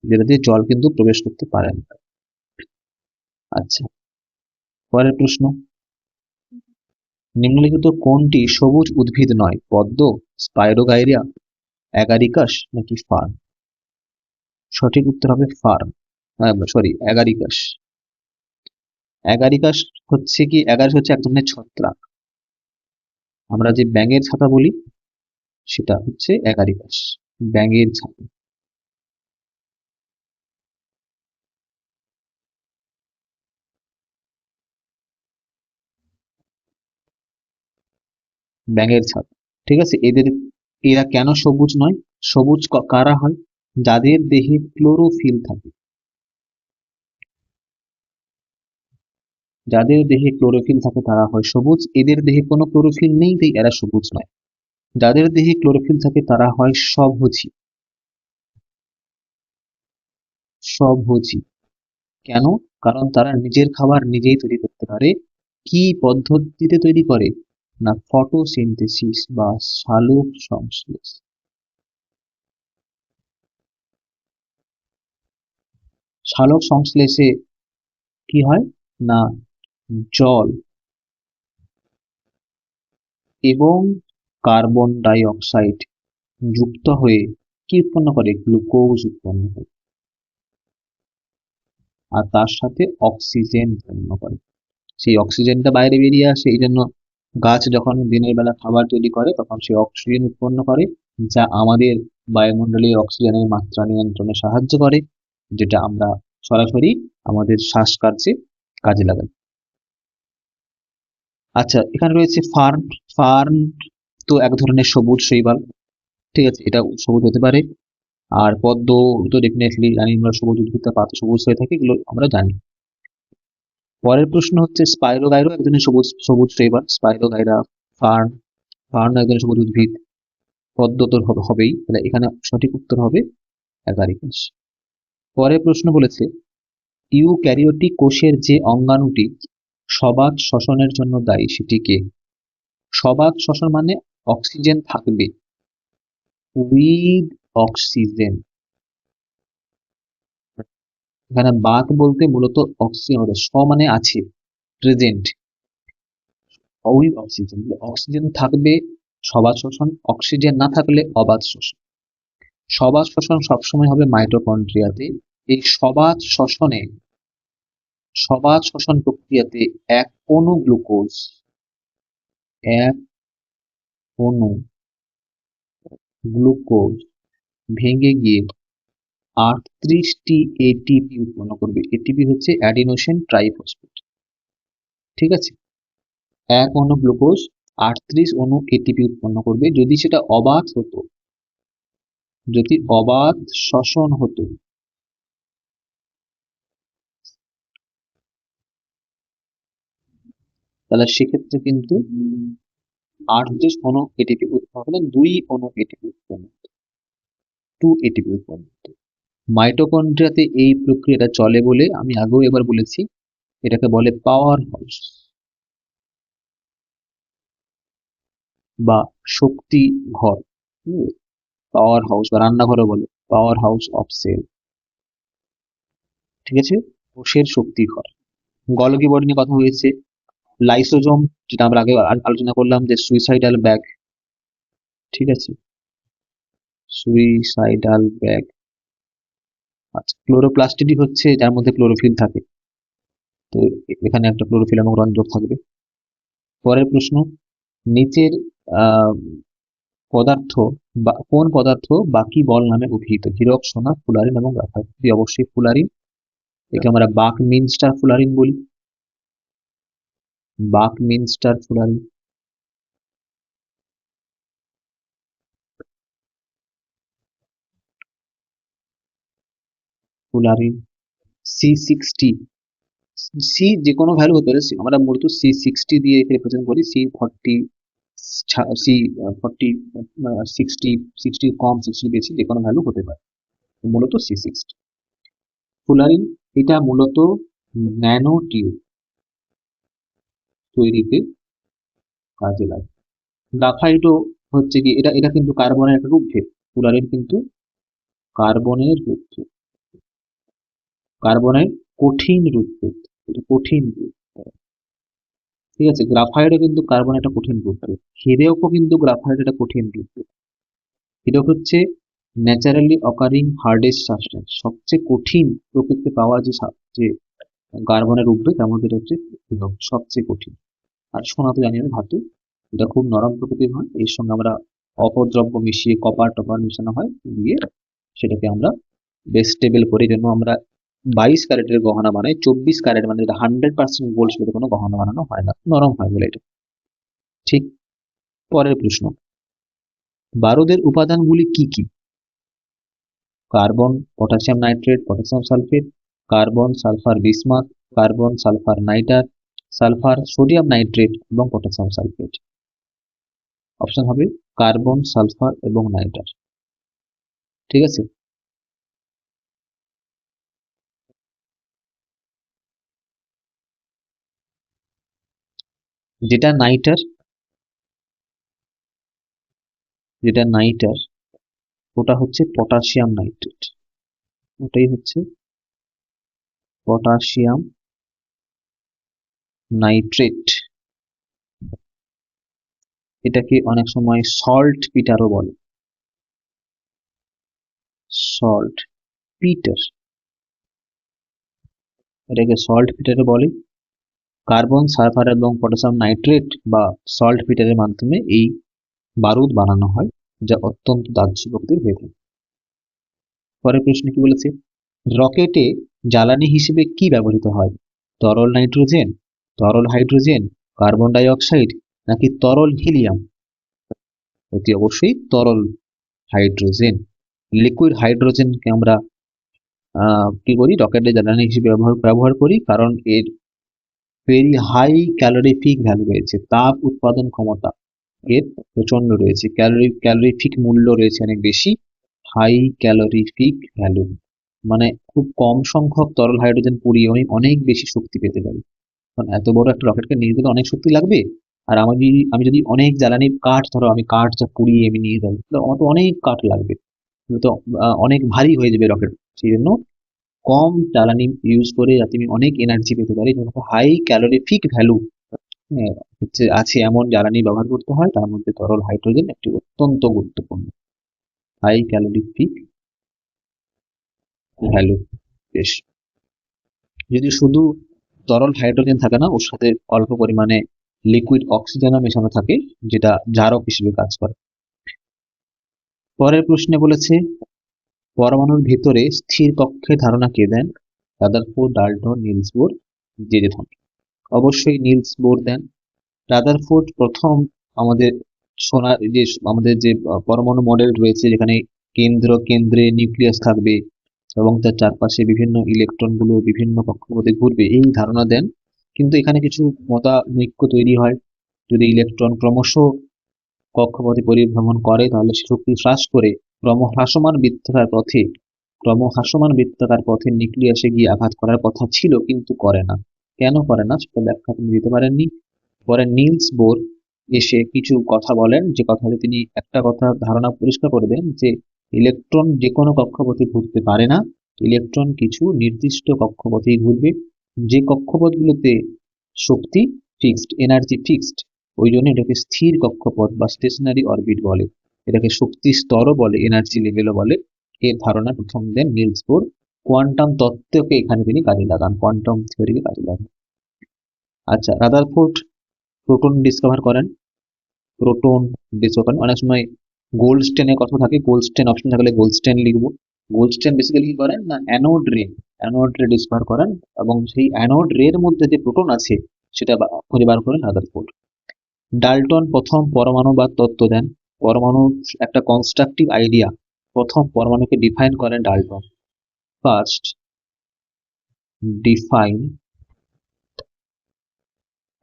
যেটা দিয়ে জল কিন্তু প্রবেশ করতে পারে না। আচ্ছা, পরের প্রশ্ন, নিম্নলিখিত কোনটি সবুজ উদ্ভিদ নয়? পদ্ম, স্পাইরোগাইরিয়া, অ্যাগারিকাস নাকি ফার্ন? সঠিক উত্তর হবে ফার্ন, সরি অ্যাগারিকাস। অ্যাগারিকাস হচ্ছে কি? অ্যাগারিকাস হচ্ছে এক ধরনের ছত্রাক, আমরা যে ব্যাঙের ছাতা বলি সেটা হচ্ছে অ্যাগারিকাস, ব্যাঙের ছাতা। ব্যাঙের ছাতা। ঠিক আছে। এরা কেন সবুজ নয়? সবুজ কারা হয়? যাদের দেহে ক্লোরোফিল থাকে, যাদের দেহে ক্লোরোফিল থাকে তারা হয় সবুজ। এদের দেহে কোনো ক্লোরোফিল নেই, তাই এরা সবুজ নয়। যাদের দেহে ক্লোরোফিল থাকে তারা হয় স্বভোজী, স্বভোজী। কেন? কারণ তারা নিজের খাবার নিজেই তৈরি করতে পারে। কি পদ্ধতিতে তৈরি করে? না ফটোসিনথেসিস বা সালোক সংশ্লেষ। সালোক সংশ্লেষে কি হয়? না জল এবং কার্বন ডাই অক্সাইড যুক্ত হয়ে কি উৎপন্ন করে? গ্লুকোজ উৎপন্ন করে, আর তার সাথে অক্সিজেন উৎপন্ন করে। সেই অক্সিজেনটা বাইরে বেরিয়ে আসে, এই জন্য গাছ যখন দিনের বেলা খাবার তৈরি করে তখন সে অক্সিজেন উৎপন্ন করে, যা আমাদের বায়ুমণ্ডলীয় অক্সিজেনের মাত্রা নিয়ন্ত্রণে সাহায্য করে, যেটা আমরা সরাসরি আমাদের শ্বাসকার্যে কাজে লাগাই। আচ্ছা, এখানে রয়েছে ফার্ন। ফার্ন তো এক ধরনের সবুজ শৈবাল, ঠিক আছে, এটা সবুজ হতে পারে। আর পদ্ম তো ডেফিনেটলি জানি আমরা, সবুজ উদ্ভিদটা পাতা সবুজ হয়ে থাকে, এগুলো আমরা জানি। পরের প্রশ্ন হচ্ছে স্পাইরোগাইরো এক ধরনের সবুজ সবুজ শৈবাল, স্পাইরোগাইরা। ফার্ন, ফার্ন এক ধরনের সবুজ উদ্ভিদ। পদ্ম তো হবেই, তাহলে এখানে সঠিক উত্তর হবে অ্যাগারিকাস। পরের প্রশ্ন বলেছে ইউক্যারিওটিক কোষের যে অঙ্গাণুটি সবাত শ্বসনের জন্য দায়ী সেটি কে? সবাত শ্বসন মানে অক্সিজেন থাকবে, উইথ অক্সিজেন। এখানে বাত বলতে মূলত অক্সিজেন, মানে আছে, প্রেজেন্ট, উইথ অক্সিজেন, অক্সিজেন থাকবে সবাত শ্বসন, অক্সিজেন না থাকলে অবাত শ্বসন। সবাত শ্বসন সবসময় হবে মাইটোকন্ড্রিয়াতে। এই সবাত শ্বসন প্রক্রিয়াতে এক অণু গ্লুকোজ, এক অণু গ্লুকোজ ভেঙে গিয়ে 38টি এটিপি উৎপন্ন করবে। এটিপি হচ্ছে অ্যাডিনোসিন ট্রাইফসফেট, ঠিক আছে। এক অণু গ্লুকোজ 38 অণু এটিপি উৎপন্ন করবে। যদি সেটা অবাত হতো, যদি অবাত শ্বসন হতো, তাহলে সেক্ষেত্রে কিন্তু 38 অণু এটিপি উৎপন্ন হতো, 2 অণু এটিপি উৎপন্ন হতো, 2 এটিপি উৎপন্ন হতো। মাইটোকন্ড্রিয়াতে এই প্রক্রিয়াটা চলে বলে আমি আগেও এবার বলেছি, এটাকে বলে পাওয়ার হাউস বা শক্তি ঘর, পাওয়ার হাউস বা রান্নাঘরও বলে, পাওয়ার হাউস অফ সেল, ঠিক আছে, কোষের শক্তি ঘর। গলগি বডি নিয়ে কথা হয়েছে। লাইসোজোম, যেটা আমরা আগে আলোচনা করলাম যে সুইসাইডাল ব্যাগ, ঠিক আছে, সুইসাইডাল ব্যাগ। আচ্ছা, ক্লোরোপ্লাস্টিডি হচ্ছে যার মধ্যে ক্লোরোফিল থাকে, তো এখানে একটা ক্লোরোফিল এবং রঞ্জক থাকবে। পরের প্রশ্ন, নিচের আহ পদার্থ বা কোন পদার্থ বাকি বল নামে অভিহিত? হীরক, সোনা, ফুলারিন এবং গ্রাফাইট। অবশ্যই ফুলারিন, একে আমরা বাকমিনস্টার ফুলারিন বলি, Buckminster fullerene. Fullerene C60, C যে কোনো ভ্যালু হতে পারে, আমরা মূলত C60 দিয়ে রিপ্রেজেন্ট করি। C40, C40, 60, 60 কম, 60 বেশি, যে কোনো ভ্যালু হতে পারে, মূলত C60। ফুলারিন এটা মূলত ন্যানো টিউব তৈরিতে কাজে লাগে। গ্রাফাইটও হচ্ছে কি, এটা এটা কিন্তু কার্বনের একটা রূপভেদ। ফুলারিন কিন্তু কার্বনের রূপভেদ, কার্বনের কঠিন রূপভেদ, এটা কঠিন রূপ, ঠিক আছে। গ্রাফাইটও কিন্তু কার্বন একটা কঠিন রূপভেদ। হিরেওকও কিন্তু গ্রাফাইট একটা কঠিন রূপভেদ। হিরেক হচ্ছে ন্যাচারালি অকারিং হার্ডেস্ট সাবস্টেন্স, সবচেয়ে কঠিন প্রকৃতিতে পাওয়া যে কার্বনের রূপভেদ, তার মধ্যে এটা হচ্ছে হিরক, সবচেয়ে কঠিন। আর সোনা তো জানি আমি ধাতু, এটা খুব নরম প্রকৃতির হয়, এর সঙ্গে আমরা অপদ্রব্য মিশিয়ে কপার টপার মেশানো হয়, দিয়ে সেটাকে আমরা বেশ স্টেবল করি। জন্য আমরা 22 ক্যারেটের গহনা বানাই, 24 ক্যারেট মানে যেটা 100% গোল্ড, সেটা কোনো গহনা বানানো হয় না, নরম হয় বলে এটা, ঠিক। পরের প্রশ্ন, বারুদের উপাদানগুলি কি কি? Carbon, potassium nitrate, potassium sulphate, carbon sulphur bismuth, carbon sulphur nighter, sulphur sodium nitrate এবং পটাশিয়াম সালফেট। অপশন হবে কার্বন, সালফার এবং নাইটার, ঠিক আছে। যেটা নাইটার, যেটা নাইটার ওটা হচ্ছে পটাশিয়াম নাইট্রেট, ওটাই হচ্ছে পটাশিয়াম নাইট্রেট। এটাকে অনেক সময় সল্ট পিটারও বলে, সল্ট পিটার, এটাকে সল্ট পিটারও বলে। কার্বন, সালফার এবং পটাশিয়াম নাইট্রেট বা সল্ট পিটারের মাধ্যমে এই বারুদ বানানো হয়, যা অত্যন্ত দাহ্য প্রকৃতির হয়ে থাকে। পরের প্রশ্ন কি বলেছে, রকেটে জ্বালানি হিসেবে কি ব্যবহৃত হয়? তরল নাইট্রোজেন, তরল হাইড্রোজেন, কার্বন ডাই অক্সাইড নাকি তরল হিলিয়াম? অতি অবশ্যই তরল হাইড্রোজেন। লিকুইড হাইড্রোজেনকে আমরা কি করি, রকেটে জ্বালানি হিসেবে ব্যবহার করি, কারণ এর ভেরি হাই ক্যালোরিফিক ভ্যালু রয়েছে, তাপ উৎপাদন ক্ষমতা এর প্রচন্ড রয়েছে, ক্যালোরিফিক মূল্য রয়েছে অনেক বেশি, হাই ক্যালোরিফিক ভ্যালু, মানে খুব কম সংখ্যক তরল হাইড্রোজেন পুড়িয়ে অনেক অনেক বেশি শক্তি পেতে পারি। কারণ এত বড় একটা রকেটকে নিয়ে যেতে অনেক শক্তি লাগবে, আর আমি যদি অনেক জ্বালানির কাঠ, ধরো আমি কাঠ যা পুড়িয়ে আমি নিয়ে যাবো, তাহলে আমার তো অনেক কাঠ লাগবে, তো অনেক ভারী হয়ে যাবে রকেট। সেই জন্য কম জ্বালানি ইউজ করে যাতে আমি অনেক এনার্জি পেতে পারি, হাই ক্যালোরিফিক ভ্যালু হচ্ছে আছে এমন জ্বালানি ব্যবহার করতে হয়, তার মধ্যে তরল হাইড্রোজেন একটি অত্যন্ত গুরুত্বপূর্ণ, হাই ক্যালোরিফিক ভ্যালু। বেশ, যদি শুধু তরল হাইড্রোজেন থাকে না, ওর সাথে অল্প পরিমাণে লিকুইড অক্সিজেনও মেশানো থাকে, যেটা জারক হিসেবে কাজ করে। পরের প্রশ্নে বলেছে, পরমাণুর ভেতরে স্থির কক্ষের ধারণা কে দেন? Rutherford, Dalton, Niels Bohr, J J Thomson. অবশ্যই নিলস বোর দেন। রাদারফোর্ড প্রথম আমাদের আমাদের যে পরমাণু মডেল রয়েছে, যেখানে কেন্দ্রে নিউক্লিয়াস থাকবে এবং তার চারপাশে বিভিন্ন ইলেকট্রনগুলো বিভিন্ন কক্ষপথে ঘুরবে, এই ধারণা দেন। কিন্তু এখানে কিছু মতানৈক্য তৈরি হয়। যদি ইলেকট্রন ক্রমশ কক্ষপথে পরিভ্রমণ করে, তাহলে সে শক্তি হ্রাস করে ক্রমহ্রাসমান বৃত্তাকার পথে নিউক্লিয়াসে গিয়ে আঘাত করার কথা ছিল, কিন্তু করে না। কেন করে না সেটা ব্যাখ্যা তিনি দিতে পারেননি। পরে নিলস বোর এসে কিছু কথা বলেন, যে কথাতে তিনি একটা কথা ধারণা পরিষ্কার করে দেন, যে ইলেকট্রন যে কোনো কক্ষপথে ঘুরতে পারে না, ইলেকট্রন কিছু নির্দিষ্ট কক্ষপথেই ঘুরবে, যে কক্ষপথগুলোতে শক্তি ফিক্সড, এনার্জি ফিক্সড, ওই জন্য এটাকে স্থির কক্ষপথ বা স্টেশনারি অরবিট বলে, এটাকে শক্তি স্তরও বলে, এনার্জি লেভেলও বলে। এর ধারণা প্রথম দেন নিলস বোর। কোয়ান্টাম তত্ত্বকে এখানে তিনি কাজে লাগান, কোয়ান্টাম থিওরিকে কাজে লাগান। আচ্ছা, রাদারফোর্ড প্রোটন ডিসকভার করেন, প্রোটন ডিসকভার করেন। অনেক সময় গোল্ডস্টেনের কথা থাকে, গোল্ডস্টেন অপশন থাকলে গোল্ডস্টেন লিখবো। গোল্ডস্টেন বেসিক্যালি কি করেন না, অ্যানোড রে ডিসকভার করেন, এবং সেই অ্যানোড রে এর মধ্যে যে প্রোটন আছে সেটা খুঁজে বার করেন রাদারফোর্ড। ডাল্টন প্রথম পরমাণুবাদ তত্ত্ব দেন, পরমাণু একটা কনস্ট্রাকটিভ আইডিয়া, প্রথম পরমাণুকে ডিফাইন করেন ডাল্টন। ফার্স্ট ডিফাইন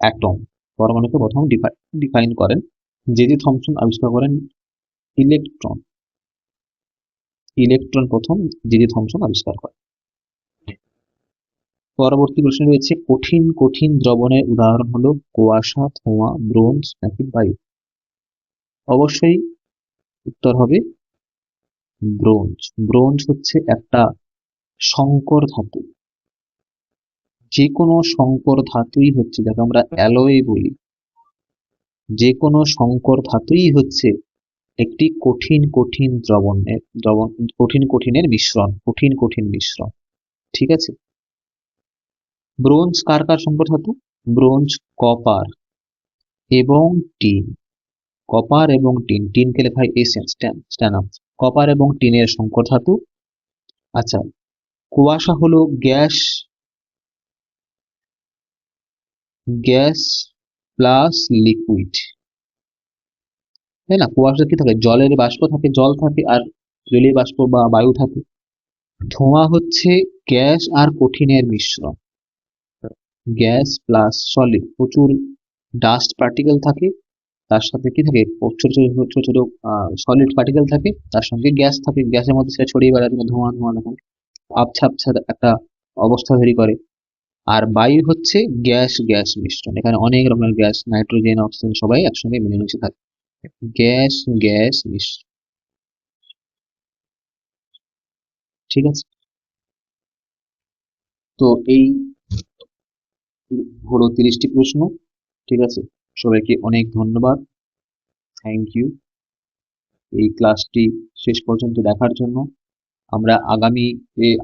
অ্যাটম, পরমাণুকে প্রথম ডিফাইন করেন। জে জে থমসন আবিষ্কার করেন ইলেকট্রন, প্রথম জে জে থমসন আবিষ্কার করেন। পরবর্তী প্রশ্ন রয়েছে, কঠিন কঠিন দ্রবণের উদাহরণ হলো কুয়াশা, ধোঁয়া, ব্রোঞ্জ নাকি বায়ু? অবশ্যই উত্তর হবে ব্রোঞ্জ। ব্রোঞ্জ হচ্ছে একটা সংকর ধাতু, যে কোনো সংকর ধাতুই হচ্ছে, যাকে আমরা অ্যালয় বলি, যে কোনো সংকর ধাতুই হচ্ছে একটি কঠিন কঠিন কঠিনের মিশ্রণ, কঠিন মিশ্রণ। ঠিক আছে। ব্রোঞ্জ কার কার সংকর ধাতু? ব্রোঞ্জ কপার এবং টিন, কপার এবং টিনকে লেখা হয় স্ট্যানাম। কপার এবং টিনের সংকর ধাতু। আচ্ছা, কুয়াশা হলো গ্যাস প্লাস লিকুইড, তাই না? কুয়াশা কি থাকে, জলের বাষ্প থাকে, জল থাকে, আর জলীয় বাষ্প বা বায়ু থাকে। ধোঁয়া হচ্ছে গ্যাস আর কঠিনের মিশ্রণ, গ্যাস প্লাস সলিড, প্রচুর ডাস্ট পার্টিকেল থাকে, তার সাথে কি থাকে, ছোট ছোট ছোট ছোট সলিড পার্টিকেল থাকে, তার সঙ্গে গ্যাস থাকে, গ্যাসের মধ্যে সেটা ছড়িয়ে বেড়ায়, ধোঁয়া ধোঁয়া দেখা, আবছা আবছা একটা অবস্থা তৈরি করে। আর বায়ু হচ্ছে গ্যাস গ্যাস মিশ্রণ, এখানে অনেক রকমের গ্যাস, নাইট্রোজেন, অক্সিজেন সবাই একসঙ্গে মিলেমিশে থাকে, গ্যাস গ্যাস মিশ্রণ। ঠিক আছে, তো এই হলো 30টি প্রশ্ন। ঠিক আছে, সবাইকে অনেক ধন্যবাদ। থ্যাংক ইউ এই ক্লাসটি শেষ পর্যন্ত দেখার জন্য। আমরা আগামী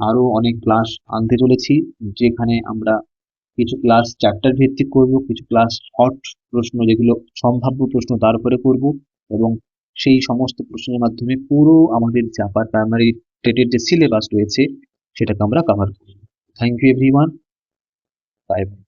আরো অনেক ক্লাস আনতে চলেছি, যেখানে আমরা কিছু ক্লাস চ্যাপ্টার ভিত্তিক করব, কিছু ক্লাস হট প্রশ্ন যেগুলো সম্ভাব্য প্রশ্ন তার উপরে করব, এবং সেই সমস্ত প্রশ্নের মাধ্যমে পুরো আমাদের যে আপার প্রাইমারি টেটের যে সিলেবাস রয়েছে সেটাকে আমরা কভার করব। Thank you everyone, bye by.